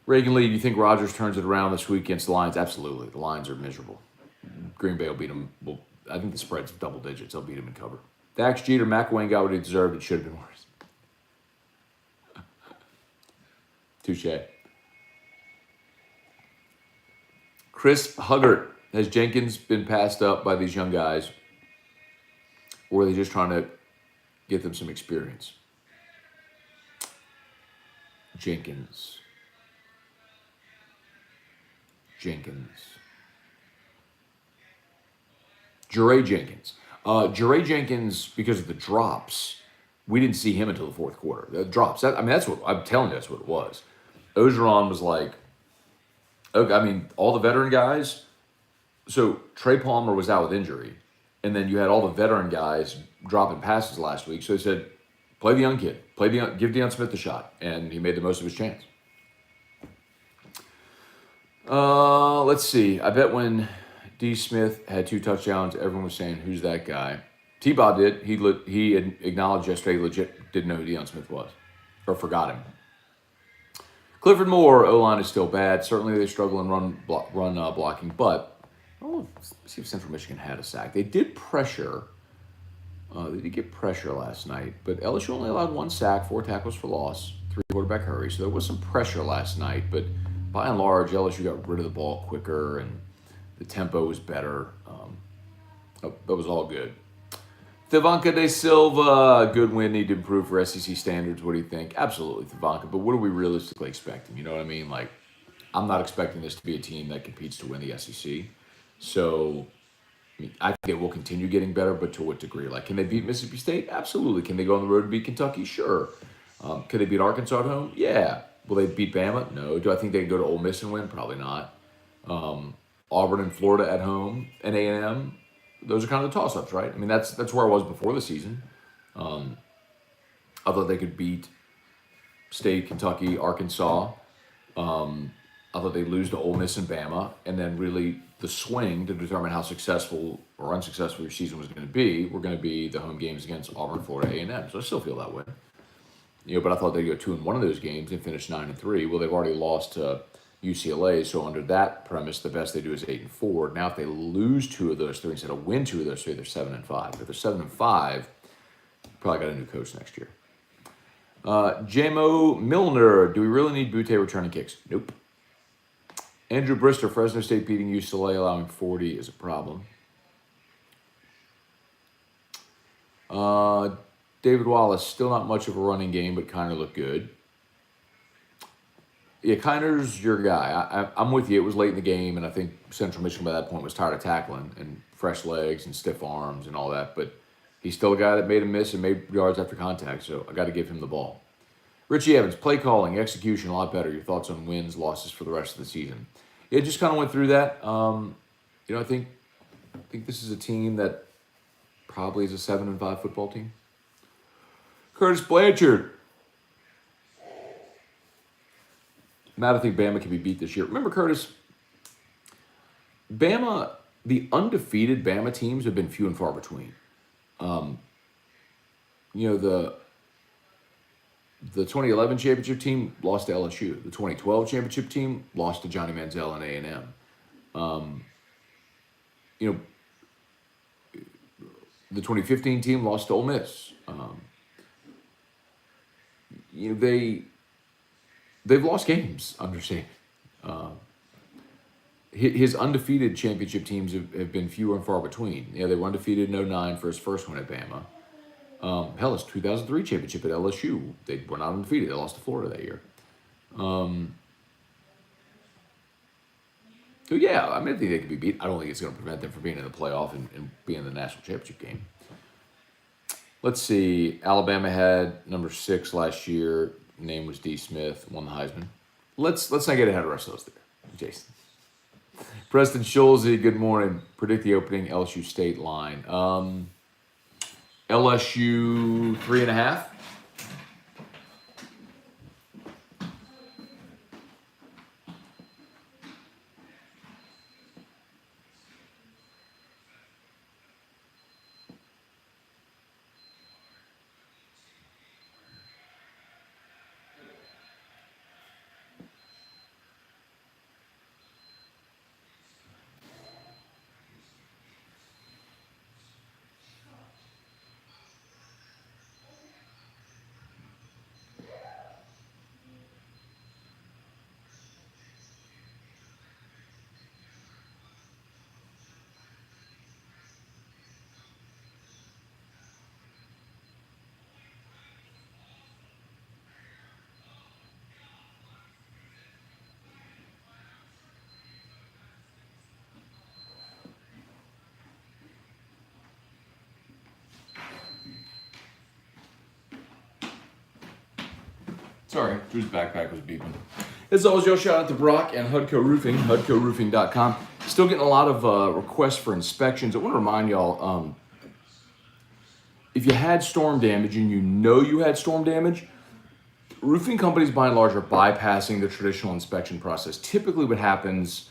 Speaker 1: Reagan Lee, do you think Rodgers turns it around this week against the Lions? Absolutely. The Lions are miserable. Green Bay will beat them. Well, I think the spread's double digits. They'll beat them in cover. Dax Jeter, McElwain got what he deserved. It should have been worse. Touche. Chris Huggart, has Jenkins been passed up by these young guys, or are they just trying to get them some experience? Jenkins. Jure Jenkins. Jure Jenkins, because of the drops, we didn't see him until the fourth quarter. The drops. That's what I'm telling you. That's what it was. Ogeron was like, okay, I mean, all the veteran guys. So Trey Palmer was out with injury, and then you had all the veteran guys dropping passes last week. So they said, play the young kid, give Deion Smith a shot, and he made the most of his chance. Let's see. I bet when D. Smith had 2 touchdowns, everyone was saying, "Who's that guy?" T-Bob did. He had acknowledged yesterday he legit didn't know who Deion Smith was, or forgot him. Clifford Moore, O-line is still bad. Certainly they struggle in run blocking, but let's see if Central Michigan had a sack. They did pressure. They did get pressure last night, but LSU only allowed 1 sack, 4 tackles for loss, 3 quarterback hurries. So there was some pressure last night, but by and large, LSU got rid of the ball quicker and the tempo was better. That was all good. Thavanka De Silva, good win, need to improve for SEC standards. What do you think? Absolutely, Thavanka, but what are we realistically expecting? You know what I mean? Like, I'm not expecting this to be a team that competes to win the SEC. So, I think they will continue getting better, but to what degree? Like, can they beat Mississippi State? Absolutely. Can they go on the road and beat Kentucky? Sure. Can they beat Arkansas at home? Yeah. Will they beat Bama? No. Do I think they can go to Ole Miss and win? Probably not. Auburn and Florida at home and A&M, those are kind of the toss-ups, right? I mean, that's where I was before the season. I thought they could beat State, Kentucky, Arkansas. I thought they'd lose to Ole Miss and Bama, and then really the swing to determine how successful or unsuccessful your season was going to be were going to be the home games against Auburn, Florida, A&M. So I still feel that way. But I thought they'd go 2-1 of those games and finish 9-3. Well, they've already lost to UCLA, so under that premise, the best they do is 8-4. Now, if they lose 2 of those 3 instead of win 2 of those 3, they're 7-5. If they're 7-5, probably got a new coach next year. J-Mo Milner, do we really need Butte returning kicks? Nope. Andrew Brister, Fresno State beating UCLA, allowing 40 is a problem. David Wallace, still not much of a running game, but kind of looked good. Yeah, Kiner's your guy. I'm with you. It was late in the game, and I think Central Michigan by that point was tired of tackling and fresh legs and stiff arms and all that. But he's still a guy that made a miss and made yards after contact, so I got to give him the ball. Richie Evans, play calling, execution, a lot better. Your thoughts on wins, losses for the rest of the season? Yeah, just kind of went through that. I think this is a team that probably is a 7-5 football team. Curtis Blanchard. Matt, I think Bama can be beat this year. Remember, Curtis, the undefeated Bama teams have been few and far between. The 2011 championship team lost to LSU. The 2012 championship team lost to Johnny Manziel and A&M. The 2015 team lost to Ole Miss. They've lost games, understand. His undefeated championship teams have been fewer and far between. Yeah, they were undefeated in 2009 for his first one at Bama. Hell, his 2003 championship at LSU, they were not undefeated. They lost to Florida that year. So, yeah, I think they could be beat. I don't think it's going to prevent them from being in the playoff and being in the national championship game. Let's see. Alabama had number 6 last year. Name was D. Smith. Won the Heisman. Let's not get ahead of ourselves there, Jason. Preston Schulze, good morning. Predict the opening LSU State line. LSU 3.5. Sorry, Drew's backpack was beeping. As always, y'all, shout out to Brock and Hudco Roofing, hudcoroofing.com. Still getting a lot of requests for inspections. I want to remind y'all, if you had storm damage and you know you had storm damage, roofing companies by and large are bypassing the traditional inspection process. Typically what happens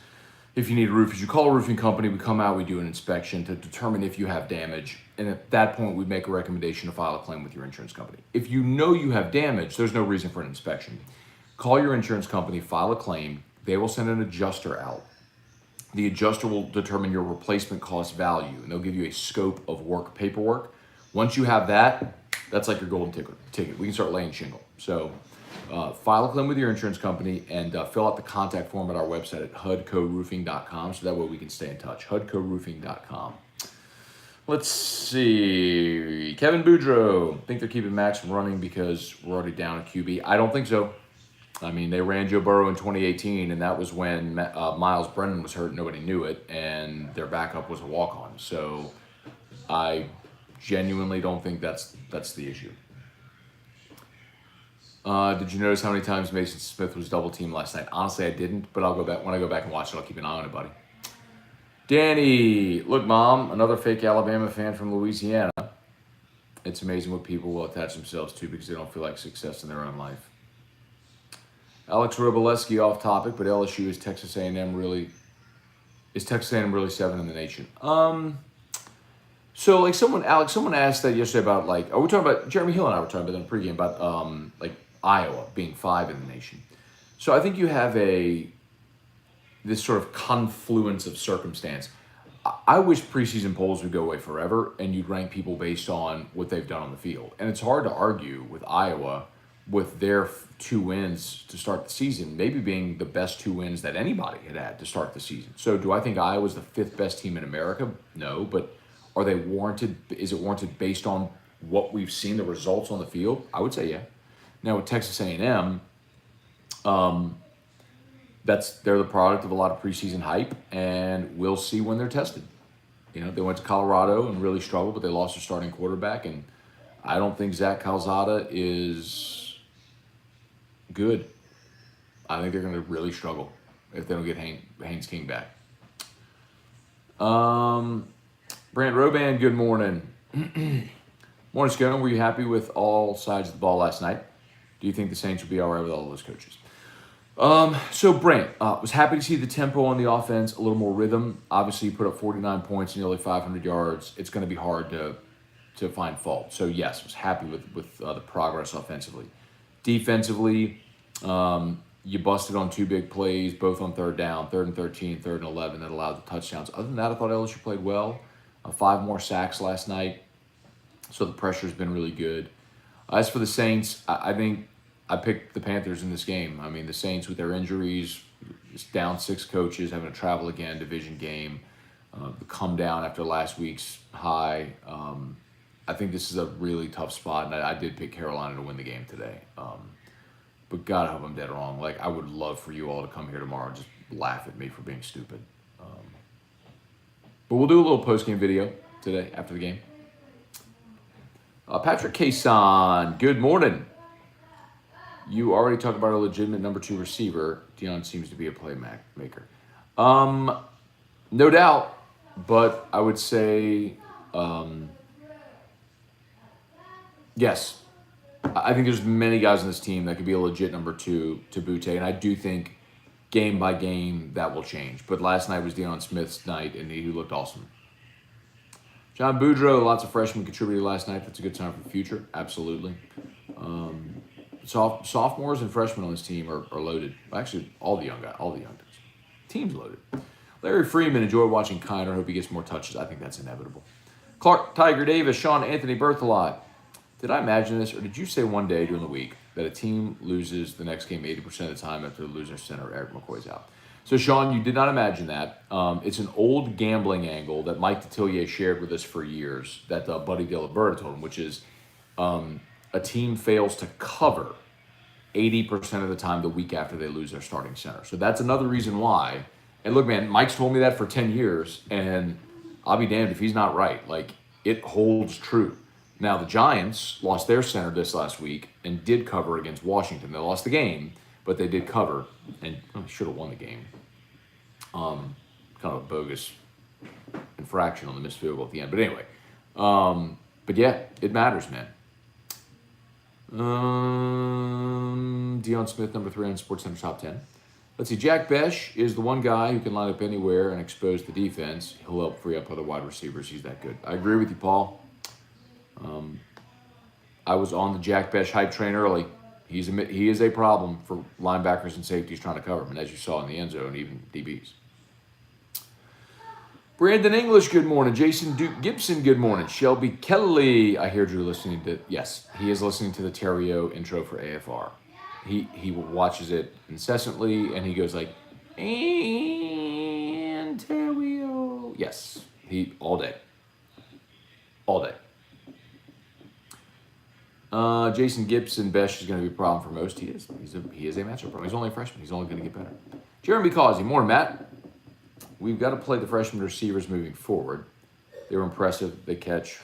Speaker 1: if you need a roof is you call a roofing company, we come out, we do an inspection to determine if you have damage. And at that point, we make a recommendation to file a claim with your insurance company. If you know you have damage, there's no reason for an inspection. Call your insurance company, file a claim. They will send an adjuster out. The adjuster will determine your replacement cost value, and they'll give you a scope of work paperwork. Once you have that, that's like your golden ticket. We can start laying shingle. So file a claim with your insurance company and fill out the contact form at our website at hudcoroofing.com, so that way we can stay in touch. hudcoroofing.com. Let's see. Kevin Boudreaux. Think they're keeping Max from running because we're already down a QB. I don't think so. I mean, they ran Joe Burrow in 2018, and that was when Miles Brennan was hurt. Nobody knew it, and their backup was a walk-on. So I genuinely don't think that's the issue. Did you notice how many times Mason Smith was double-teamed last night? Honestly, I didn't, but I'll go back. When I go back and watch it, I'll keep an eye on it, buddy. Danny, look, Mom, another fake Alabama fan from Louisiana. It's amazing what people will attach themselves to because they don't feel like success in their own life. Alex Roboleski off topic, but LSU is Texas A&M really 7 in the nation? So like someone asked that yesterday about like, are we talking about Jeremy Hill and I were talking about in pregame about like Iowa being 5 in the nation. So I think you have this sort of confluence of circumstance. I wish preseason polls would go away forever and you'd rank people based on what they've done on the field. And it's hard to argue with Iowa with their 2 wins to start the season, maybe being the best 2 wins that anybody had to start the season. So do I think Iowa's the 5th best team in America? No, but are they warranted? Is it warranted based on what we've seen, the results on the field? I would say yeah. Now with Texas A&M, they're the product of a lot of preseason hype, and we'll see when they're tested. You know, they went to Colorado and really struggled, but they lost their starting quarterback, and I don't think Zach Calzada is good. I think they're going to really struggle if they don't get Haynes King back. Brant Roban, good morning. Morning, Scone. Were you happy with all sides of the ball last night? Do you think the Saints will be all right with all those coaches? So Brant, was happy to see the tempo on the offense, a little more rhythm. Obviously, you put up 49 points and nearly 500 yards. It's going to be hard to find fault. So yes, was happy with the progress offensively. Defensively, you busted on two big plays, both on third down, 3rd and 13, 3rd and 11, that allowed the touchdowns. Other than that, I thought LSU played well. 5 more sacks last night, so the pressure's been really good. As for the Saints, I think I picked the Panthers in this game. I mean, the Saints with their injuries, down 6 coaches, having to travel again, division game, the come down after last week's high. I think this is a really tough spot, and I did pick Carolina to win the game today. But God, I hope I'm dead wrong. Like, I would love for you all to come here tomorrow and just laugh at me for being stupid. But we'll do a little post-game video today after the game. Patrick Kason, good morning. You already talked about a legitimate number 2 receiver. Deion seems to be a playmaker. No doubt, but I would say yes. I think there's many guys on this team that could be a legit number 2 to Butte, and I do think game by game that will change. But last night was Deion Smith's night, and he looked awesome. John Boudreaux, lots of freshmen contributed last night. That's a good sign for the future. Absolutely. Sophomores and freshmen on this team are loaded. Actually, all the young guys. Team's loaded. Larry Freeman, enjoyed watching Kiner. Hope he gets more touches. I think that's inevitable. Clark, Tiger Davis, Sean Anthony Berthelot. Did I imagine this, or did you say one day during the week that a team loses the next game 80% of the time after the loser center, Eric McCoy's out? So, Sean, you did not imagine that. It's an old gambling angle that Mike Detillier shared with us for years that Buddy Diliberto told him, which is a team fails to cover 80% of the time the week after they lose their starting center. So that's another reason why. And look, man, Mike's told me that for 10 years, and I'll be damned if he's not right. Like, it holds true. Now, the Giants lost their center this last week and did cover against Washington. They lost the game, but they did cover and should have won the game. Kind of a bogus infraction on the missed field goal at the end. But anyway, but yeah, it matters, man. Deion Smith, number 3 on SportsCenter top 10. Let's see. Jack Besh is the one guy who can line up anywhere and expose the defense. He'll help free up other wide receivers. He's that good. I agree with you, Paul. I was on the Jack Besh hype train early. He is a problem for linebackers and safeties trying to cover him, and as you saw in the end zone, even DBs. Brandon English, good morning. Jason Duke Gibson, good morning. Shelby Kelly, I hear Drew listening to, yes, he is listening to the Terrio intro for AFR. He watches it incessantly, and he goes like, and Terrio. Yes, all day. All day. Jason Gibson, Besh is going to be a problem for most. He is. He is a matchup problem. He's only a freshman. He's only going to get better. Jeremy Causey, morning, Matt. We've got to play the freshman receivers moving forward. They were impressive. They catch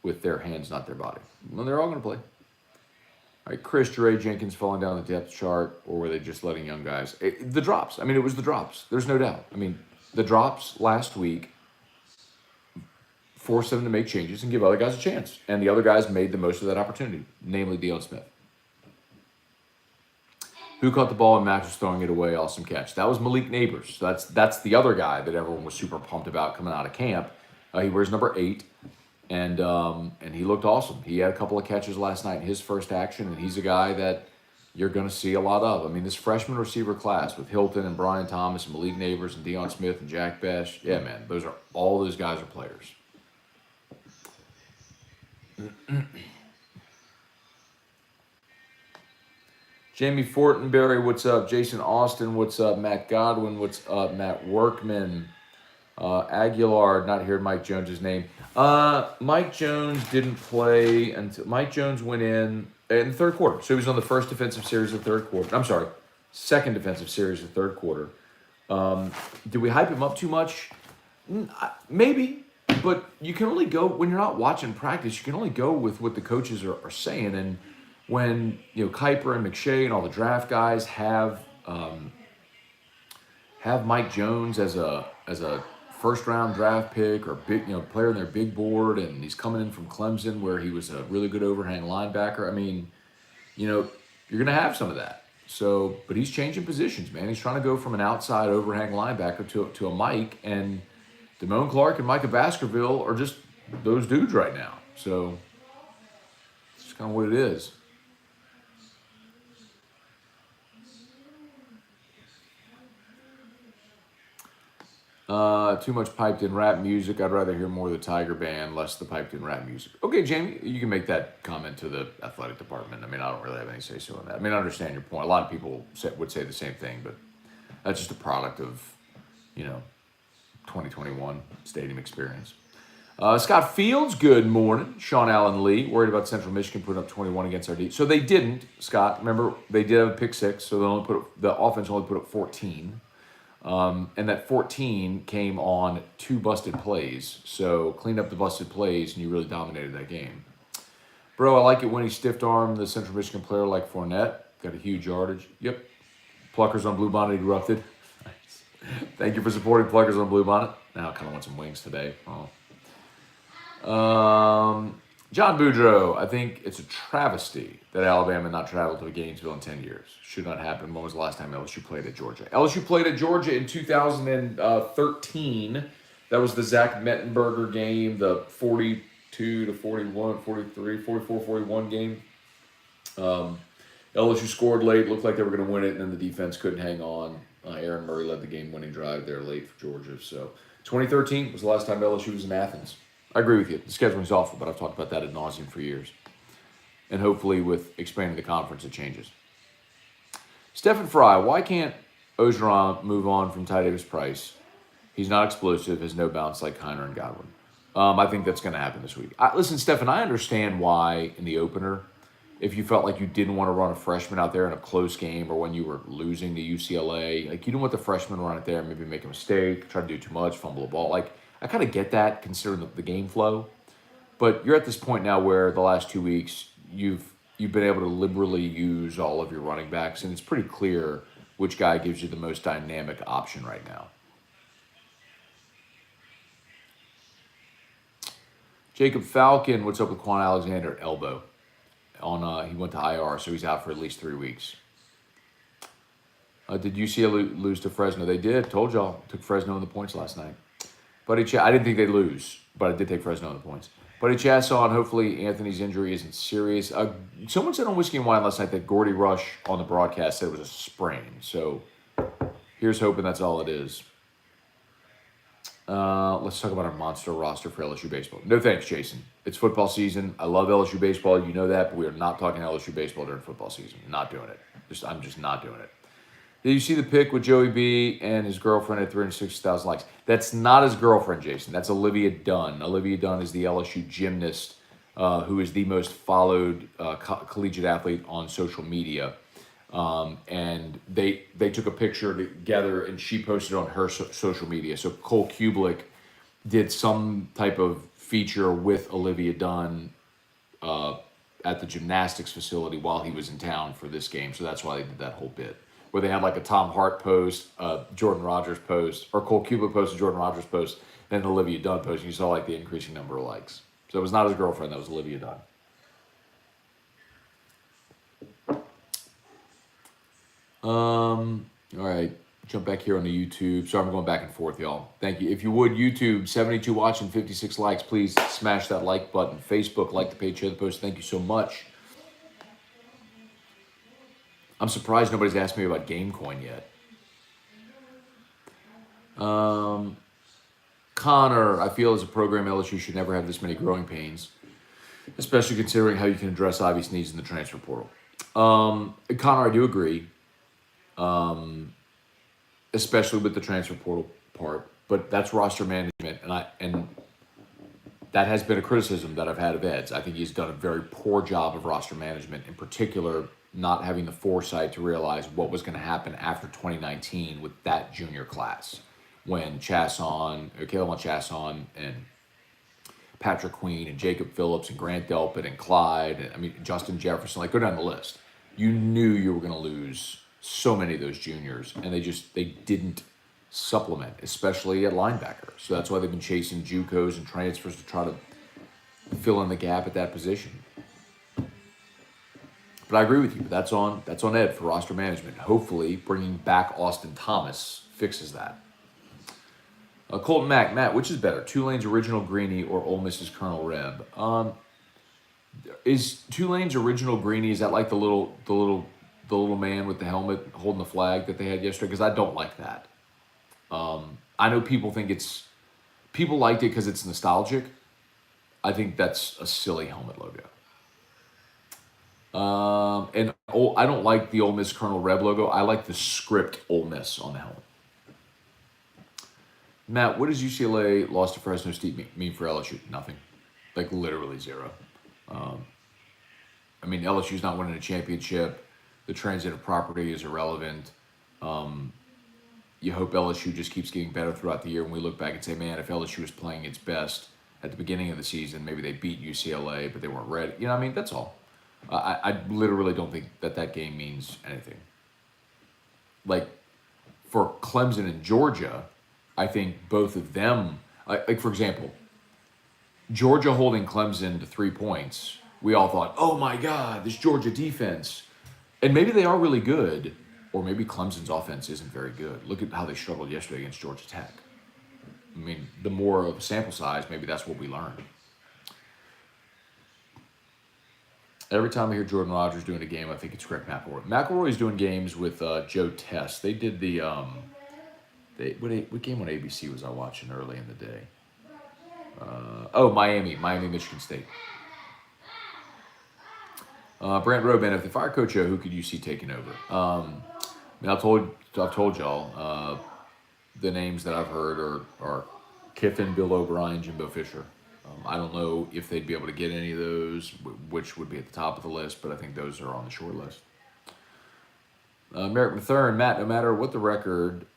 Speaker 1: with their hands, not their body. Well, they're all going to play. All right, Chris Ray Jenkins falling down the depth chart, or were they just letting young guys? The drops. I mean, it was the drops. There's no doubt. I mean, the drops last week forced them to make changes and give other guys a chance. And the other guys made the most of that opportunity, namely Deion Smith. Who caught the ball and Max was throwing it away? Awesome catch. That was Malik Neighbors. So that's the other guy that everyone was super pumped about coming out of camp. He wears number 8, and he looked awesome. He had a couple of catches last night in his first action, and he's a guy that you're going to see a lot of. I mean, this freshman receiver class with Hilton and Brian Thomas and Malik Neighbors and Deion Smith and Jack Besh, yeah, man, all those guys are players. Jamie Fortenberry, what's up? Jason Austin, what's up? Matt Godwin, what's up? Matt Workman, Aguilar, not heard Mike Jones' name. Mike Jones didn't play until Mike Jones went in the third quarter. So he was on the first defensive series of the third quarter. I'm sorry, second defensive series of the third quarter. Did we hype him up too much? Maybe. But you can only go, when you're not watching practice, you can only go with what the coaches are saying. And when, Kuiper and McShay and all the draft guys have Mike Jones as a first round draft pick or big, player in their big board, and he's coming in from Clemson where he was a really good overhang linebacker. I mean, you're going to have some of that. So, but he's changing positions, man. He's trying to go from an outside overhang linebacker to a Mike, and Damone Clark and Micah Baskerville are just those dudes right now. So, it's kind of what it is. Too much piped in rap music. I'd rather hear more of the Tiger Band, less the piped in rap music. Okay, Jamie, you can make that comment to the athletic department. I mean, I don't really have any say so in that. I mean, I understand your point. A lot of people would say the same thing, but that's just a product of, 2021 stadium experience. Scott Fields, good morning. Sean Allen Lee, worried about Central Michigan putting up 21 against our D. So they didn't, Scott. Remember, they did have a pick six, so the offense only put up 14. And that 14 came on 2 busted plays. So cleaned up the busted plays, and you really dominated that game. Bro, I like it when he stiff-armed the Central Michigan player like Fournette. Got a huge yardage. Yep. Pluckers on Bluebonnet erupted. Nice. Thank you for supporting Pluckers on Bluebonnet. Now I kind of want some wings today. Oh. John Boudreaux, I think it's a travesty that Alabama not traveled to Gainesville in 10 years. Should not happen. When was the last time LSU played at Georgia? LSU played at Georgia in 2013. That was the Zach Mettenberger game, the 42 to 41, 43, 44, 41 game. LSU scored late, looked like they were going to win it, and then the defense couldn't hang on. Aaron Murray led the game-winning drive there late for Georgia. So 2013 was the last time LSU was in Athens. I agree with you. The scheduling's awful, but I've talked about that ad nauseum for years. And hopefully with expanding the conference, it changes. Stephen Fry, why can't Ogeron move on from Ty Davis-Price? He's not explosive, has no bounce like Kiner and Godwin. I think that's going to happen this week. Listen, Stephen, I understand why in the opener, if you felt like you didn't want to run a freshman out there in a close game or when you were losing to UCLA, like you didn't want the freshman run it there and maybe make a mistake, try to do too much, fumble the ball. Like, I kind of get that considering the game flow, but you're at this point now where the last 2 weeks you've been able to liberally use all of your running backs, and it's pretty clear which guy gives you the most dynamic option right now. Jacob Falcon, what's up with Quan Alexander? Elbow. He went to IR, so he's out for at least 3 weeks. Did UCLA lose to Fresno? They did. Told y'all. Took Fresno in the points last night. Buddy I didn't think they'd lose, but I did take Fresno in the points. Buddy Chasson, hopefully Anthony's injury isn't serious. Someone said on Whiskey and Wine last night that Gordy Rush on the broadcast said it was a sprain. So here's hoping that's all it is. Let's talk about our monster roster for LSU baseball. No thanks, Jason. It's football season. I love LSU baseball. You know that, but we are not talking LSU baseball during football season. Not doing it. I'm just not doing it. Did you see the pic with Joey B and his girlfriend at 360,000 likes? That's not his girlfriend, Jason. That's Olivia Dunn. Olivia Dunn is the LSU gymnast who is the most followed collegiate athlete on social media. And they took a picture together and she posted on her social media. So Cole Kublik did some type of feature with Olivia Dunn at the gymnastics facility while he was in town for this game. So that's why they did that whole bit. Where they had like a Tom Hart post, Jordan Rogers post, or Cole Kublik post, Jordan Rogers post, then Olivia Dunn post, and you saw like the increasing number of likes. So it was not his girlfriend, that was Olivia Dunn. All right, jump back here on the YouTube. Sorry, I'm going back and forth, y'all. Thank you. If you would, YouTube, 72 watching, 56 likes, please smash that like button. Facebook, like the page, share the post. Thank you so much. I'm surprised nobody's asked me about Gamecoin yet. Connor, I feel as a program LSU should never have this many growing pains, especially considering how you can address obvious needs in the transfer portal. Connor, I do agree, especially with the transfer portal part, but that's roster management, and that has been a criticism that I've had of Ed's. I think he's done a very poor job of roster management, in particular, not having the foresight to realize what was going to happen after 2019 with that junior class when Caleb Chasson and Patrick Queen and Jacob Phillips and Grant Delpit and Clyde, and Justin Jefferson, like go down the list. You knew you were going to lose so many of those juniors, and they didn't supplement, especially at linebacker. So that's why they've been chasing JUCOs and transfers to try to fill in the gap at that position. But I agree with you. That's on Ed for roster management. Hopefully, bringing back Austin Thomas fixes that. Colton Matt, which is better, Tulane's original Greenie or Ole Miss's Colonel Reb? Is Tulane's original Greenie, is that like the little man with the helmet holding the flag that they had yesterday? Because I don't like that. I know people liked it because it's nostalgic. I think that's a silly helmet logo. I don't like the Ole Miss Colonel Reb logo. I like the script Ole Miss on the helmet. Matt, what does UCLA loss to Fresno State mean for LSU? Nothing. Like literally zero. I mean, LSU's not winning a championship. The transitive property is irrelevant. You hope LSU just keeps getting better throughout the year. When we look back and say, man, if LSU was playing its best at the beginning of the season, maybe they beat UCLA, but they weren't ready. You know what I mean? That's all. I literally don't think that game means anything. Like, for Clemson and Georgia, I think both of them, like for example, Georgia holding Clemson to 3 points, we all thought, oh my God, this Georgia defense. And maybe they are really good, or maybe Clemson's offense isn't very good. Look at how they struggled yesterday against Georgia Tech. I mean, the more of a sample size, maybe that's what we learned. Every time I hear Jordan Rodgers doing a game, I think it's Greg McElroy. McElroy's doing games with Joe Test. They did the what game on ABC was I watching early in the day? Miami, Michigan State. Brent Robin, if they fire Coach O, who could you see taking over? I've told y'all the names that I've heard are Kiffin, Bill O'Brien, Jimbo Fisher. I don't know if they'd be able to get any of those, which would be at the top of the list, but I think those are on the short list. Merrick Mathern, Matt, no matter what the record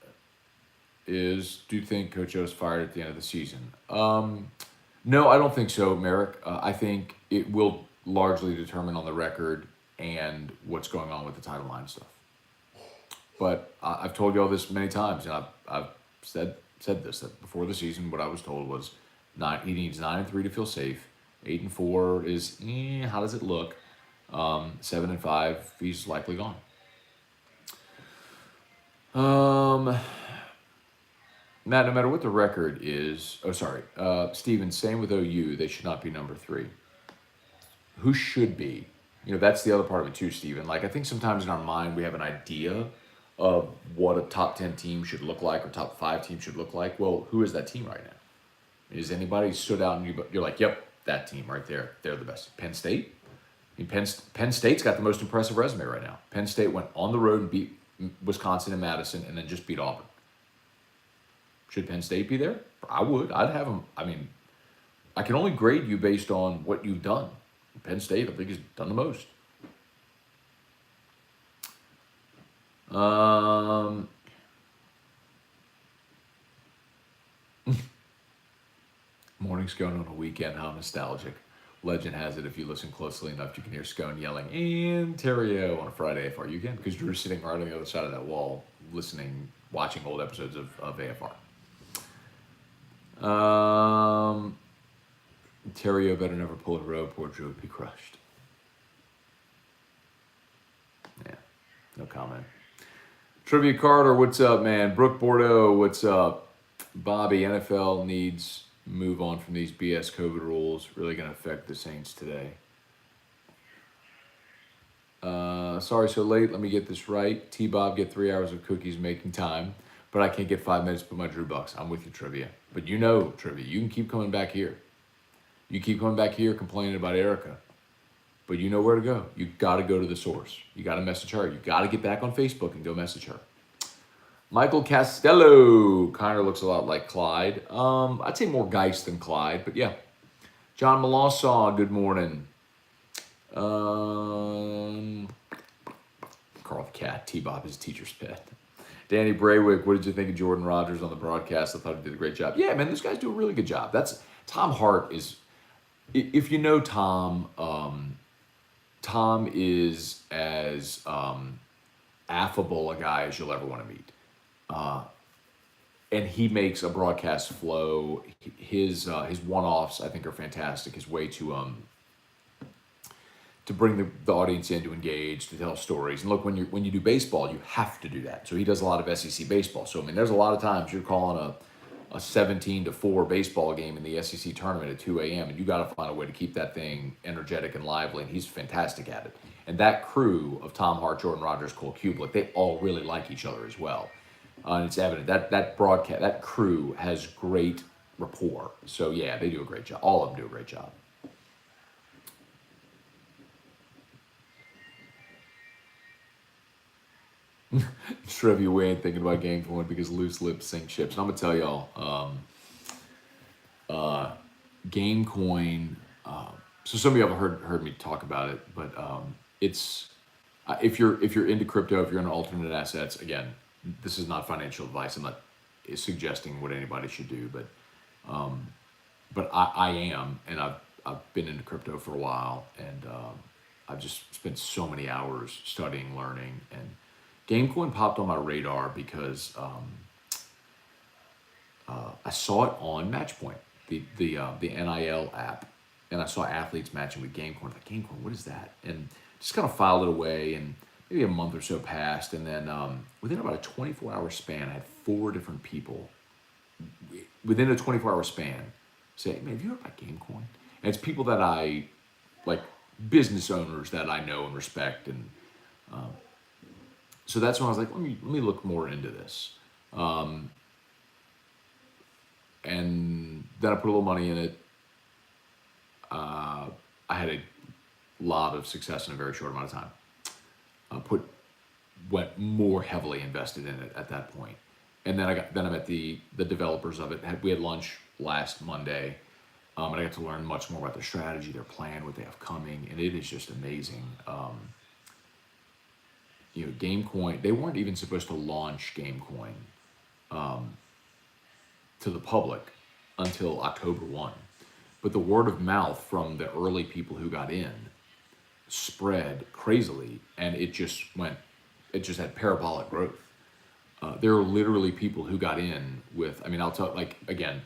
Speaker 1: is, do you think Coach O's fired at the end of the season? No, I don't think so, Merrick. I think it will largely determine on the record and what's going on with the title line stuff. But I've told you all this many times, and I've said this, that before the season, what I was told was he needs 9-3 to feel safe. 8-4 is, how does it look? 7-5, he's likely gone. Matt, no matter what the record is, Steven, same with OU, they should not be number 3. Who should be? That's the other part of it too, Steven. Like, I think sometimes in our mind we have an idea of what a top 10 team should look like or top 5 team should look like. Well, who is that team right now? Is anybody stood out and you're like, yep, that team right there, they're the best? Penn State? I mean, Penn State's got the most impressive resume right now. Penn State went on the road and beat Wisconsin and Madison and then just beat Auburn. Should Penn State be there? I would. I'd have them. I mean, I can only grade you based on what you've done. Penn State, I think, has done the most. Morning Scone on a weekend, how nostalgic. Legend has it, if you listen closely enough, you can hear Scone yelling, Ontario on a Friday AFR. You can, because Drew's sitting right on the other side of that wall, watching old episodes of AFR. Ontario better never pull a rope, or Drew would be crushed. Yeah, no comment. Trivia Carter, what's up, man? Brooke Bordeaux, what's up? Bobby, NFL needs move on from these BS COVID rules. Really going to affect the Saints today. Sorry so late. Let me get this right. T-Bob, get 3 hours of cookies making time, but I can't get 5 minutes to put my Drew Bucks. I'm with you, Trivia. But Trivia, you can keep coming back here. You keep coming back here complaining about Erica. But you know where to go. You got to go to the source. You got to message her. You got to get back on Facebook and go message her. Michael Castello kind of looks a lot like Clyde. I'd say more Geist than Clyde, but yeah. John Melanson, good morning. Carl the Cat, T-Bob, his teacher's pet. Danny Braywick, what did you think of Jordan Rodgers on the broadcast? I thought he did a great job. Yeah, man, those guys do a really good job. Tom Hart is, if you know Tom, Tom is as affable a guy as you'll ever want to meet. And he makes a broadcast flow. His one-offs, I think, are fantastic. His way to to bring the audience in, to engage, to tell stories. And look, when you do baseball, you have to do that. So he does a lot of SEC baseball. So I mean, there's a lot of times you're calling a 17-4 baseball game in the SEC tournament at 2 a.m. and you got to find a way to keep that thing energetic and lively. And he's fantastic at it. And that crew of Tom Hart, Jordan Rogers, Cole Kublik, they all really like each other as well. And it's evident that broadcast, that crew has great rapport. So yeah, they do a great job. All of them do a great job. Trivia, we ain't thinking about Gamecoin because loose lips sink ships. And I'm gonna tell y'all, Gamecoin. So some of y'all have heard me talk about it, but it's if you're into crypto, if you're into alternate assets, again, this is not financial advice. I'm not suggesting what anybody should do, but I am, and I've been into crypto for a while, and I've just spent so many hours studying, learning, and Gamecoin popped on my radar because I saw it on Matchpoint, the NIL app, and I saw athletes matching with Gamecoin. I'm like, Gamecoin, what is that? And just kind of filed it away, and maybe a month or so passed, and then within about a 24-hour span, I had 4 different people within a 24-hour span say, man, have you heard about Gamecoin? And it's people that I, like business owners that I know and respect, and so that's when I was like, let me look more into this. And then I put a little money in it. I had a lot of success in a very short amount of time. Went more heavily invested in it at that point. And then I met the developers of it. We had lunch last Monday, and I got to learn much more about their strategy, their plan, what they have coming, and it is just amazing. Gamecoin, they weren't even supposed to launch Gamecoin to the public until October 1. But the word of mouth from the early people who got in spread crazily, and it just had parabolic growth. There are literally people who got in with, I mean, I'll tell, like, again,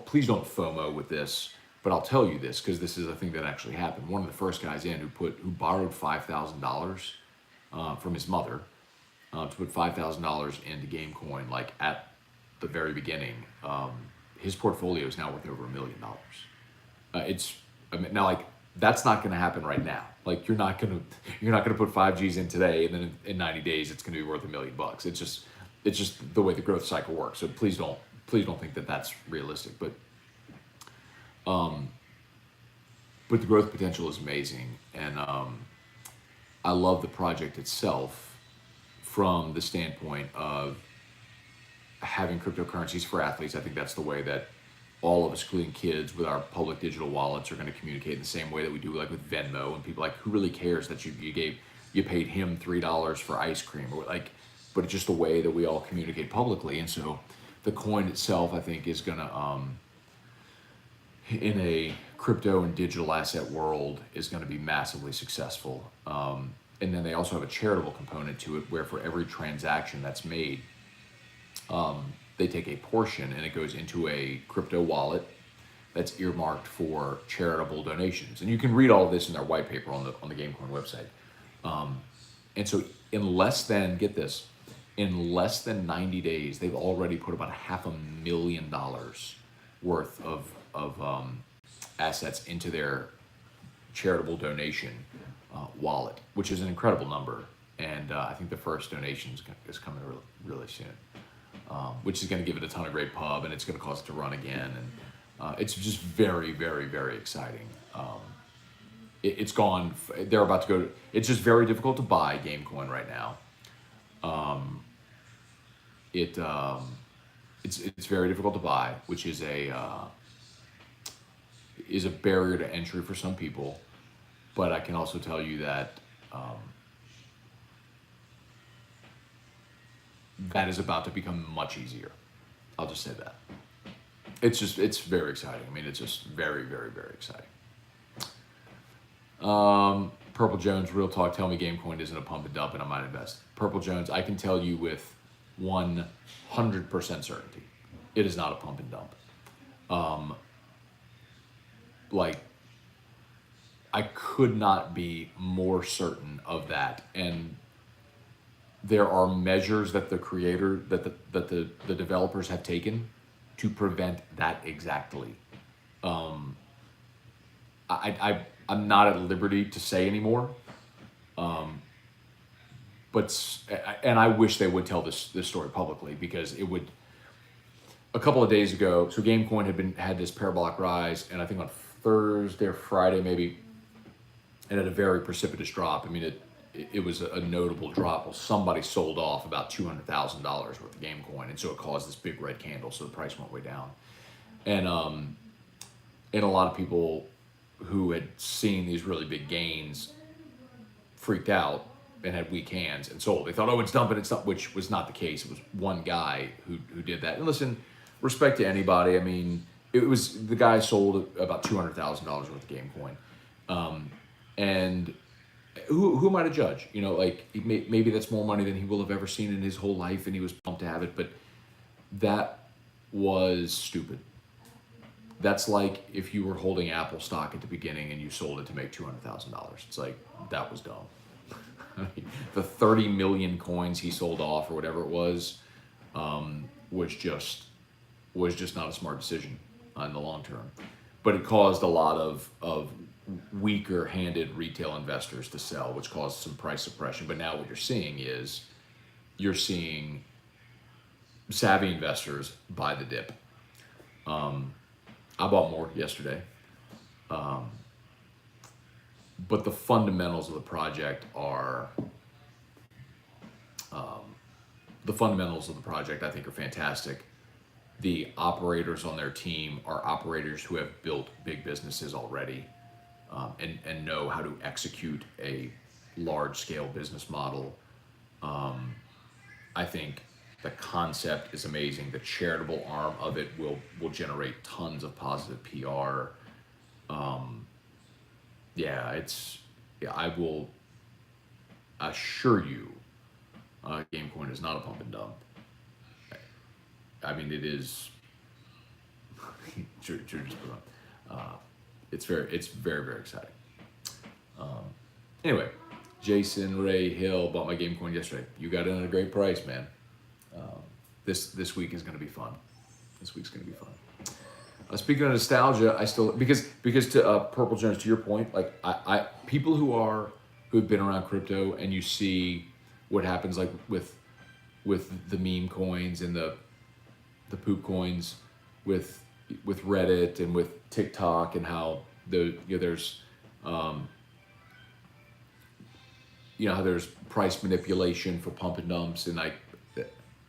Speaker 1: please don't FOMO with this, but I'll tell you this because this is a thing that actually happened. One of the first guys in who borrowed $5,000 from his mother to put $5,000 into Gamecoin, like at the very beginning, his portfolio is now worth over $1 million. Now, like, that's not going to happen right now. Like, you're not going to put 5Gs in today, and then in 90 days it's going to be worth $1 million. It's just the way the growth cycle works. So please don't think that that's realistic. But the growth potential is amazing, and I love the project itself from the standpoint of having cryptocurrencies for athletes. I think that's the way that all of us, including kids, with our public digital wallets, are going to communicate in the same way that we do, like with Venmo, and people like, who really cares that you paid him $3 for ice cream, or like, but it's just the way that we all communicate publicly. And so the coin itself, I think, is going to, in a crypto and digital asset world, is going to be massively successful. And then they also have a charitable component to it, where for every transaction that's made, they take a portion and it goes into a crypto wallet that's earmarked for charitable donations. And you can read all of this in their white paper on the Gamecoin website. And so in less than 90 days, they've already put about $500,000 worth of assets into their charitable donation wallet, which is an incredible number. And I think the first donation is coming really soon. Which is going to give it a ton of great pub, and it's going to cause it to run again, and it's just very, very, very exciting. It's gone. They're about to go. It's just very difficult to buy Gamecoin right now. It's very difficult to buy, which is a barrier to entry for some people. But I can also tell you that that is about to become much easier. I'll just say that. It's very exciting. I mean, it's just very, very, very exciting. Purple Jones, real talk, tell me Gamecoin isn't a pump and dump and I might invest. Purple Jones, I can tell you with 100% certainty, it is not a pump and dump. Like, I could not be more certain of that. And there are measures that the developers have taken to prevent that exactly. I'm not at liberty to say anymore, and I wish they would tell this story publicly, because it would. A couple of days ago, so Gamecoin had this parabolic rise, and I think on Thursday or Friday maybe, it had a very precipitous drop. I mean, it was a notable drop. Well, somebody sold off about $200,000 worth of Gamecoin, and so it caused this big red candle. So the price went way down, and a lot of people who had seen these really big gains freaked out and had weak hands and sold. They thought, oh, it's dumping, it's not, which was not the case. It was one guy who did that. And listen, respect to anybody. I mean, it was the guy sold about $200,000 worth of Gamecoin, and who am I to judge? You know, like maybe that's more money than he will have ever seen in his whole life, and he was pumped to have it. But that was stupid. That's like if you were holding Apple stock at the beginning and you sold it to make $200,000. It's like, that was dumb. I mean, the 30 million coins he sold off, or whatever it was just not a smart decision in the long term. But it caused a lot of weaker-handed retail investors to sell, which caused some price suppression. But now what you're seeing savvy investors buy the dip. I bought more yesterday. But the fundamentals of the project are, I think, are fantastic. The operators on their team are operators who have built big businesses already, and know how to execute a large-scale business model. I think the concept is amazing. The charitable arm of it will generate tons of positive PR. I will assure you, Gamecoin is not a pump and dump. I mean, it is. It's very, very exciting. Anyway, Jason Ray Hill bought my Gamecoin yesterday. You got it at a great price, man. This week is going to be fun. This week's going to be fun. Speaking of nostalgia, I still because to Purple Jones, to your point, like I people who've been around crypto, and you see what happens, like with the meme coins and the poop coins, with Reddit and with TikTok, and how there's how there's price manipulation for pump and dumps, and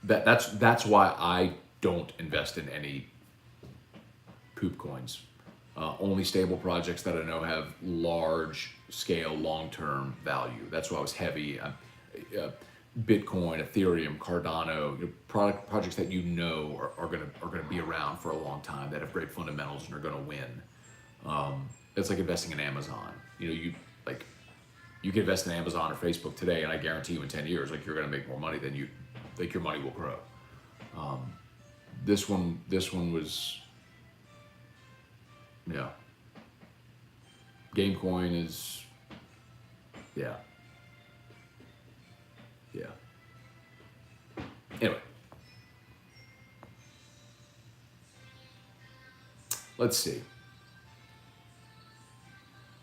Speaker 1: that's why I don't invest in any poop coins. Only stable projects that I know have large scale, long-term value. That's why I was heavy. Bitcoin, Ethereum, Cardano, projects that are gonna be around for a long time, that have great fundamentals and are gonna win. It's like investing in Amazon. You can invest in Amazon or Facebook today, and I guarantee you in 10 years, like, you're gonna make more money than your money will grow. This one was. Yeah. Gamecoin is, yeah. Anyway. Let's see.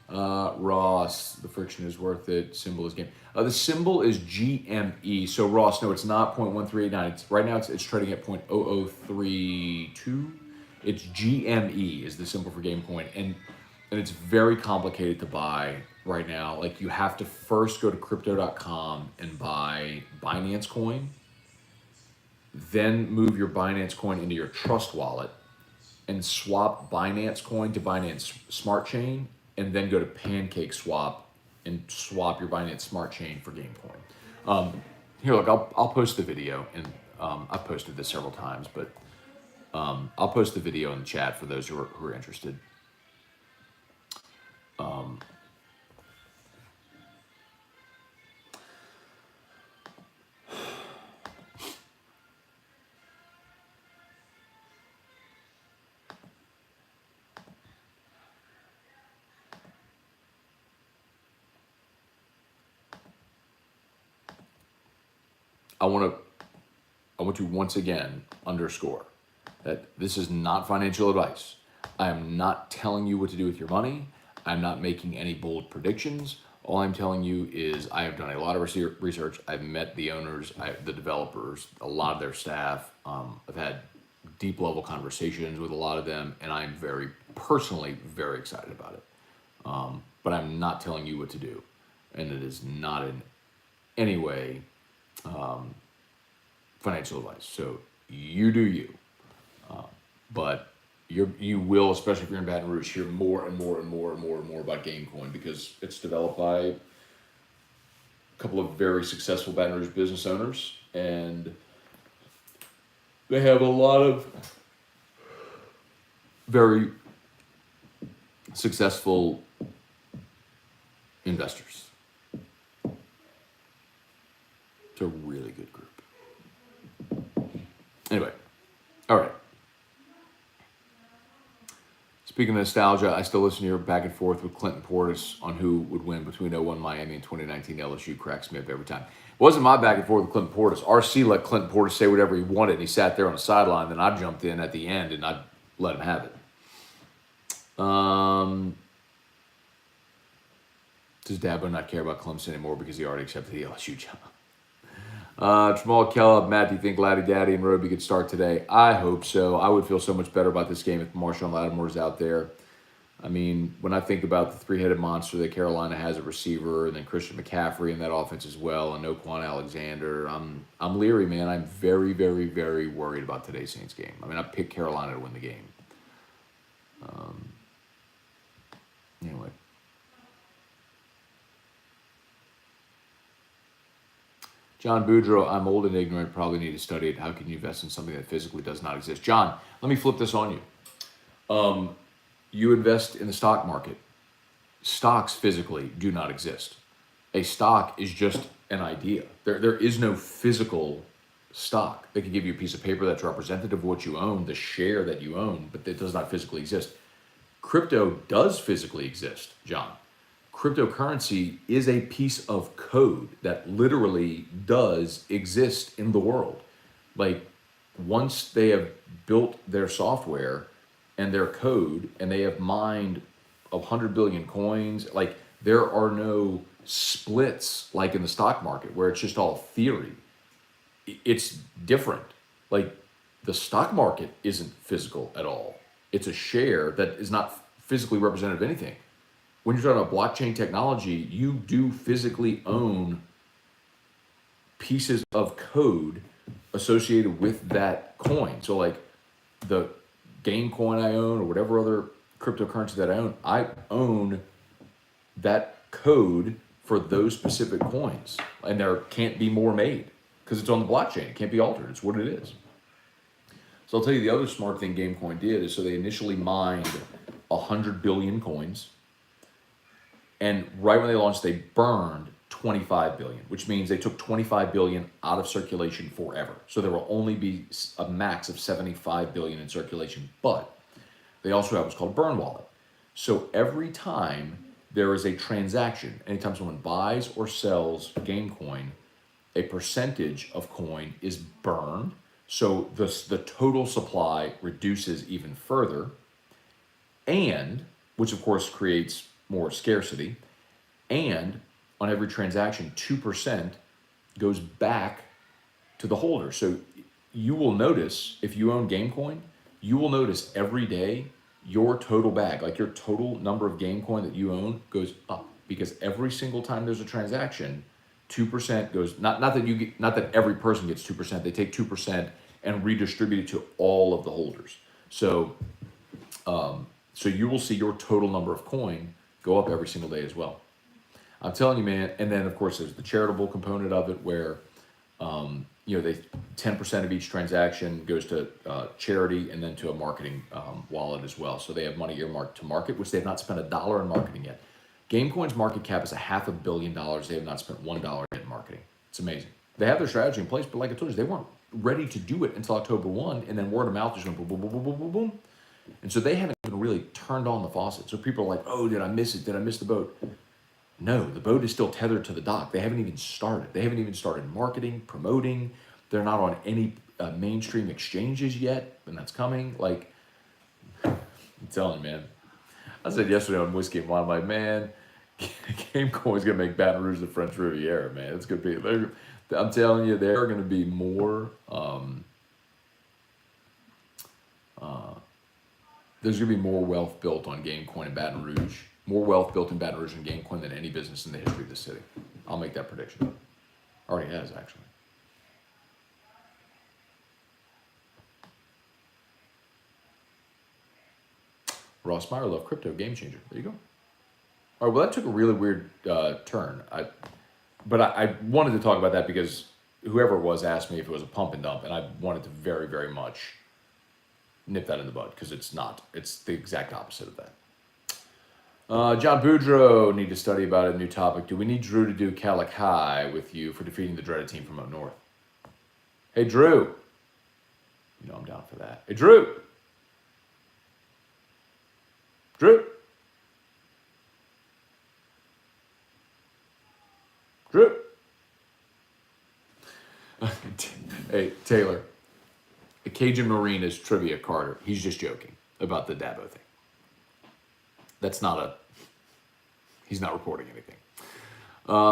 Speaker 1: Ross, the friction is worth it. Symbol is game. The symbol is GME. So Ross, no, it's not 0.1389. Right now it's trading at 0.0032. It's GME is the symbol for Gamecoin, and it's very complicated to buy right now. Like, you have to first go to crypto.com and buy Binance Coin, then move your Binance Coin into your Trust wallet, and swap Binance Coin to Binance Smart Chain, and then go to Pancake Swap and swap your Binance Smart Chain for Gamecoin. Here, look, I'll post the video, and I've posted this several times, but I'll post the video in the chat for those who are interested. I want to once again underscore that this is not financial advice. I am not telling you what to do with your money. I'm not making any bold predictions. All I'm telling you is I have done a lot of research. I've met the owners, the developers, a lot of their staff. I've had deep level conversations with a lot of them, and I'm personally very excited about it. But I'm not telling you what to do, and it is not in any way financial advice. So you do you. But you will, especially if you're in Baton Rouge, hear more and more and more and more and more about Gamecoin, because it's developed by a couple of very successful Baton Rouge business owners, and they have a lot of very successful investors. It's a really good group. Anyway, all right. Speaking of nostalgia, I still listen to your back and forth with Clinton Portis on who would win between 01 Miami and 2019 LSU. Cracks me up every time. It wasn't my back and forth with Clinton Portis. RC let Clinton Portis say whatever he wanted, and he sat there on the sideline. Then I jumped in at the end, and I let him have it. Does Dabo not care about Clemson anymore because he already accepted the LSU job? Jamal Kellogg, Matt, do you think Laddie Daddy and Roby could start today? I hope so. I would feel so much better about this game if Marshawn Lattimore's out there. I mean, when I think about the three-headed monster that Carolina has at receiver, and then Christian McCaffrey in that offense as well, and Noquan Alexander, I'm leery, man. I'm very, very, very worried about today's Saints game. I mean, I picked Carolina to win the game. Anyway. John Boudreaux, I'm old and ignorant, probably need to study it. How can you invest in something that physically does not exist? John, let me flip this on you. You invest in the stock market. Stocks physically do not exist. A stock is just an idea. There is no physical stock. They can give you a piece of paper that's representative of what you own, the share that you own, but it does not physically exist. Crypto does physically exist, John. Cryptocurrency is a piece of code that literally does exist in the world. Like, once they have built their software and their code and they have mined 100 billion coins, like, there are no splits like in the stock market where it's just all theory. It's different. Like, the stock market isn't physical at all. It's a share that is not physically representative of anything. When you're talking about blockchain technology, you do physically own pieces of code associated with that coin. So like the Gamecoin I own or whatever other cryptocurrency that I own that code for those specific coins. And there can't be more made because it's on the blockchain. It can't be altered. It's what it is. So I'll tell you the other smart thing Gamecoin did is, so they initially mined 100 billion coins. And right when they launched, they burned 25 billion, which means they took 25 billion out of circulation forever. So there will only be a max of 75 billion in circulation. But they also have what's called a burn wallet. So every time there is a transaction, anytime someone buys or sells Gamecoin, a percentage of coin is burned. So the total supply reduces even further, and which of course creates more scarcity, and on every transaction, 2% goes back to the holder. So you will notice, if you own Gamecoin, you will notice every day your total bag, like your total number of Gamecoin that you own, goes up, because every single time there's a transaction, 2% goes, not that every person gets 2%, they take 2% and redistribute it to all of the holders. So you will see your total number of coin go up every single day as well. I'm telling you, man. And then of course there's the charitable component of it, where they 10% of each transaction goes to charity and then to a marketing wallet as well. So they have money earmarked to market, which they have not spent $1 in marketing yet. Gamecoin's market cap is $500 million. They have not spent $1 in marketing. It's amazing. They have their strategy in place, but like I told you, they weren't ready to do it until October 1, and then word of mouth just went boom, boom, boom, boom, boom, boom, boom. And so they haven't even really turned on the faucet. So people are like, oh, did I miss it? Did I miss the boat? No, the boat is still tethered to the dock. They haven't even started. They haven't even started marketing, promoting. They're not on any mainstream exchanges yet, and that's coming. Like, I'm telling you, man. I said yesterday on Whiskey and Wine, I'm like, man, Gamecoin's gonna make Baton Rouge the French Riviera, man. It's gonna be. I'm telling you, there are gonna be more. There's gonna be more wealth built on Gamecoin in Baton Rouge. More wealth built in Baton Rouge and Gamecoin than any business in the history of the city. I'll make that prediction. Already has, actually. Ross Meyer, love crypto, game changer. There you go. All right, well, that took a really weird turn. But I wanted to talk about that because whoever it was asked me if it was a pump and dump, and I wanted to very, very much nip that in the bud because it's not. It's the exact opposite of that. John Boudreau, need to study about a new topic. Do we need Drew to do Calichi with you for defeating the dreaded team from up north? Hey, Drew. You know I'm down for that. Hey, Drew. Drew. Drew. Hey, Taylor. The Cajun Marine is trivia Carter. He's just joking about the Dabo thing. That's not a... He's not reporting anything.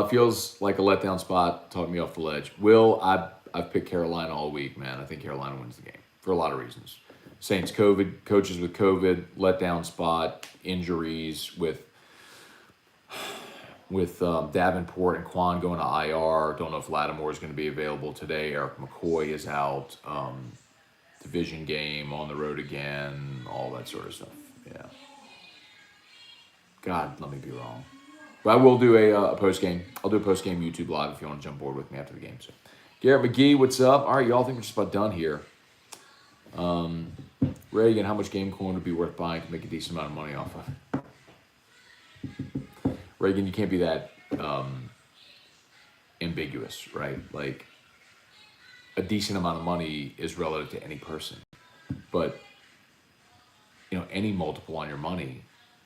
Speaker 1: Feels like a letdown spot. Talking me off the ledge. Will, I've picked Carolina all week, man. I think Carolina wins the game for a lot of reasons. Saints COVID, coaches with COVID, letdown spot, injuries with Davenport and Quan going to IR. Don't know if Lattimore is going to be available today. Eric McCoy is out. Division game, on the road again, all that sort of stuff. Yeah. God, let me be wrong. But I will do a post-game. I'll do a post-game YouTube live if you want to jump board with me after the game. So, Garrett McGee, what's up? All right, y'all think we're just about done here. Reagan, how much Gamecoin would be worth buying to make a decent amount of money off of? Reagan, you can't be that ambiguous, right? Like, a decent amount of money is relative to any person. But, you know, any multiple on your money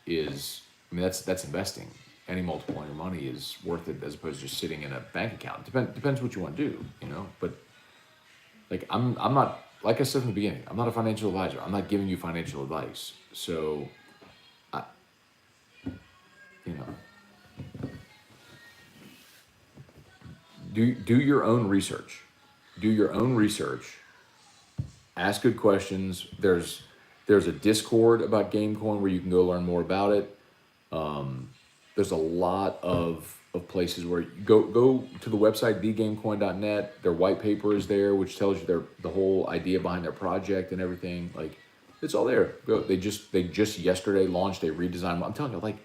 Speaker 1: is, I mean, that's investing. Any multiple on your money is worth it as opposed to just sitting in a bank account. Depends what you want to do, you know? But, like, I'm not, like I said from the beginning, I'm not a financial advisor. I'm not giving you financial advice. So, you know, do your own research. Do your own research. Ask good questions. There's a Discord about Gamecoin where you can go learn more about it. There's a lot of places where you go to the website, thegamecoin.net. Their white paper is there, which tells you the whole idea behind their project and everything. Like, it's all there. They just yesterday launched a redesigned. I'm telling you, like,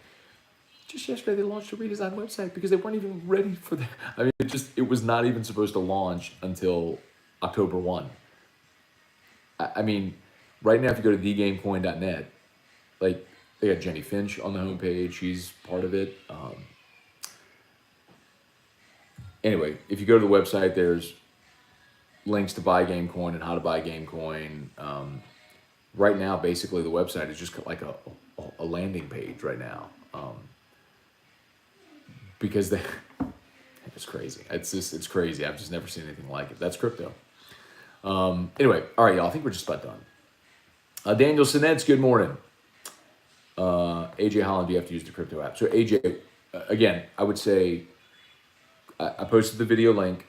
Speaker 1: just yesterday they launched a redesigned website because they weren't even ready for that. I mean, it was not even supposed to launch until October 1. I mean, right now if you go to thegamecoin.net, like, they got Jenny Finch on the homepage. She's part of it. Anyway, if you go to the website, there's links to buy Gamecoin and how to buy Gamecoin. Right now, basically, the website is just like a landing page right now. Because it's crazy. It's crazy. I've just never seen anything like it. That's crypto. Anyway, all right, y'all. I think we're just about done. Daniel Sinets, good morning. AJ Holland, do you have to use the crypto app? So AJ, again, I would say I posted the video link.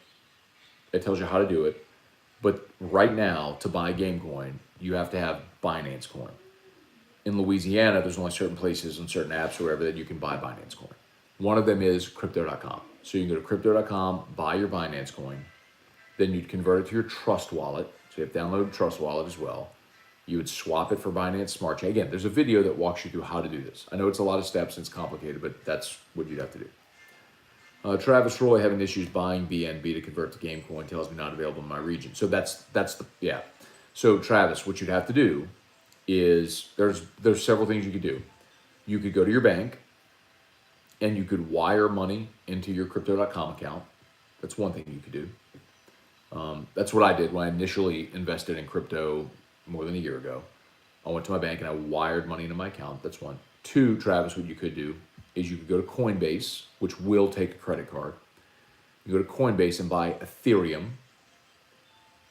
Speaker 1: It tells you how to do it. But right now, to buy Gamecoin, you have to have Binance Coin. In Louisiana, there's only certain places and certain apps or wherever that you can buy Binance Coin. One of them is crypto.com. So you can go to crypto.com, buy your Binance Coin. Then you'd convert it to your Trust wallet. So you have to download Trust wallet as well. You would swap it for Binance Smart Chain. Again, there's a video that walks you through how to do this. I know it's a lot of steps and it's complicated, but that's what you'd have to do. Travis Roy, having issues buying BNB to convert to Gamecoin, tells me not available in my region. So that's yeah. So Travis, what you'd have to do is there's several things you could do. You could go to your bank and you could wire money into your crypto.com account. That's one thing you could do. That's what I did when I initially invested in crypto more than a year ago. I went to my bank and I wired money into my account. That's one. Two, Travis, what you could do is you could go to Coinbase, which will take a credit card. You go to Coinbase and buy Ethereum,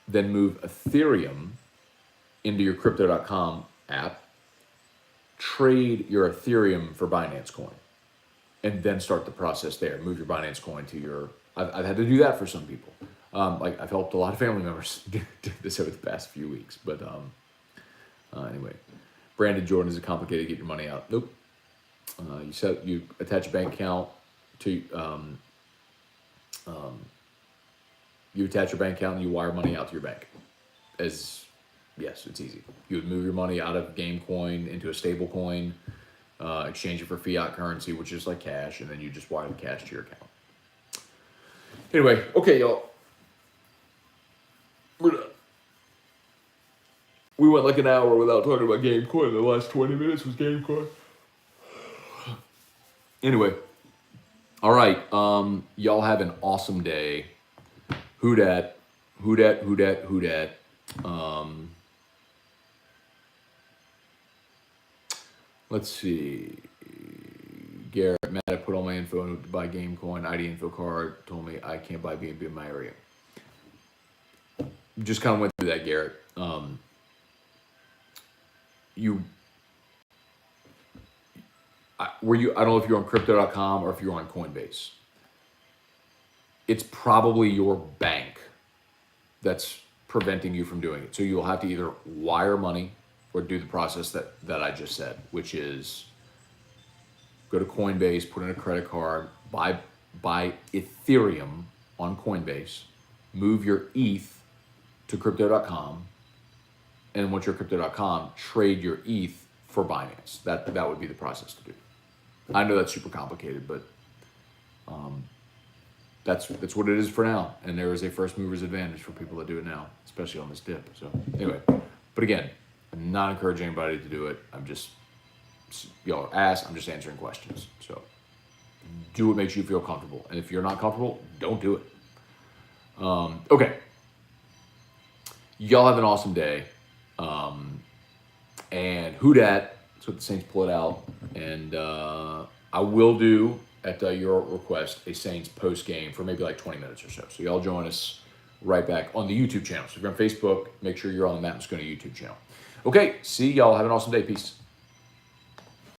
Speaker 1: then move Ethereum into your Crypto.com app, trade your Ethereum for Binance Coin, and then start the process there. Move your Binance Coin to your... I've had to do that for some people. Like I've helped a lot of family members do this over the past few weeks. But anyway, Brandon Jordan, is it complicated to get your money out? Nope. You attach a bank account to you attach your bank account and you wire money out to your bank. Yes, it's easy. You would move your money out of Gamecoin into a stable coin, exchange it for fiat currency, which is like cash, and then you just wire the cash to your account. Anyway, okay, y'all. We're done. We went like an hour without talking about Gamecoin. The last 20 minutes was Gamecoin. Anyway, all right. Y'all have an awesome day. Who dat? Let's see. Garrett, Matt, I put all my info to buy Gamecoin. ID info card told me I can't buy BNB in my area. Just kind of went through that, Garrett. I don't know if you're on Crypto.com or if you're on Coinbase. It's probably your bank that's preventing you from doing it. So you'll have to either wire money or do the process that I just said, which is go to Coinbase, put in a credit card, buy Ethereum on Coinbase, move your ETH to Crypto.com, and once you're Crypto.com, trade your ETH for Binance. That would be the process to do. I know that's super complicated, but that's what it is for now. And there is a first mover's advantage for people that do it now, especially on this dip. So anyway, but again, I'm not encouraging anybody to do it. Y'all ask, I'm just answering questions. So do what makes you feel comfortable. And if you're not comfortable, don't do it. Okay. Y'all have an awesome day. And who dat? That's what the Saints pull it out. And I will do, at your request, a Saints post game for maybe like 20 minutes or so. So y'all join us right back on the YouTube channel. So if you're on Facebook, make sure you're on the Matt and Scone YouTube channel. Okay, see y'all. Have an awesome day. Peace.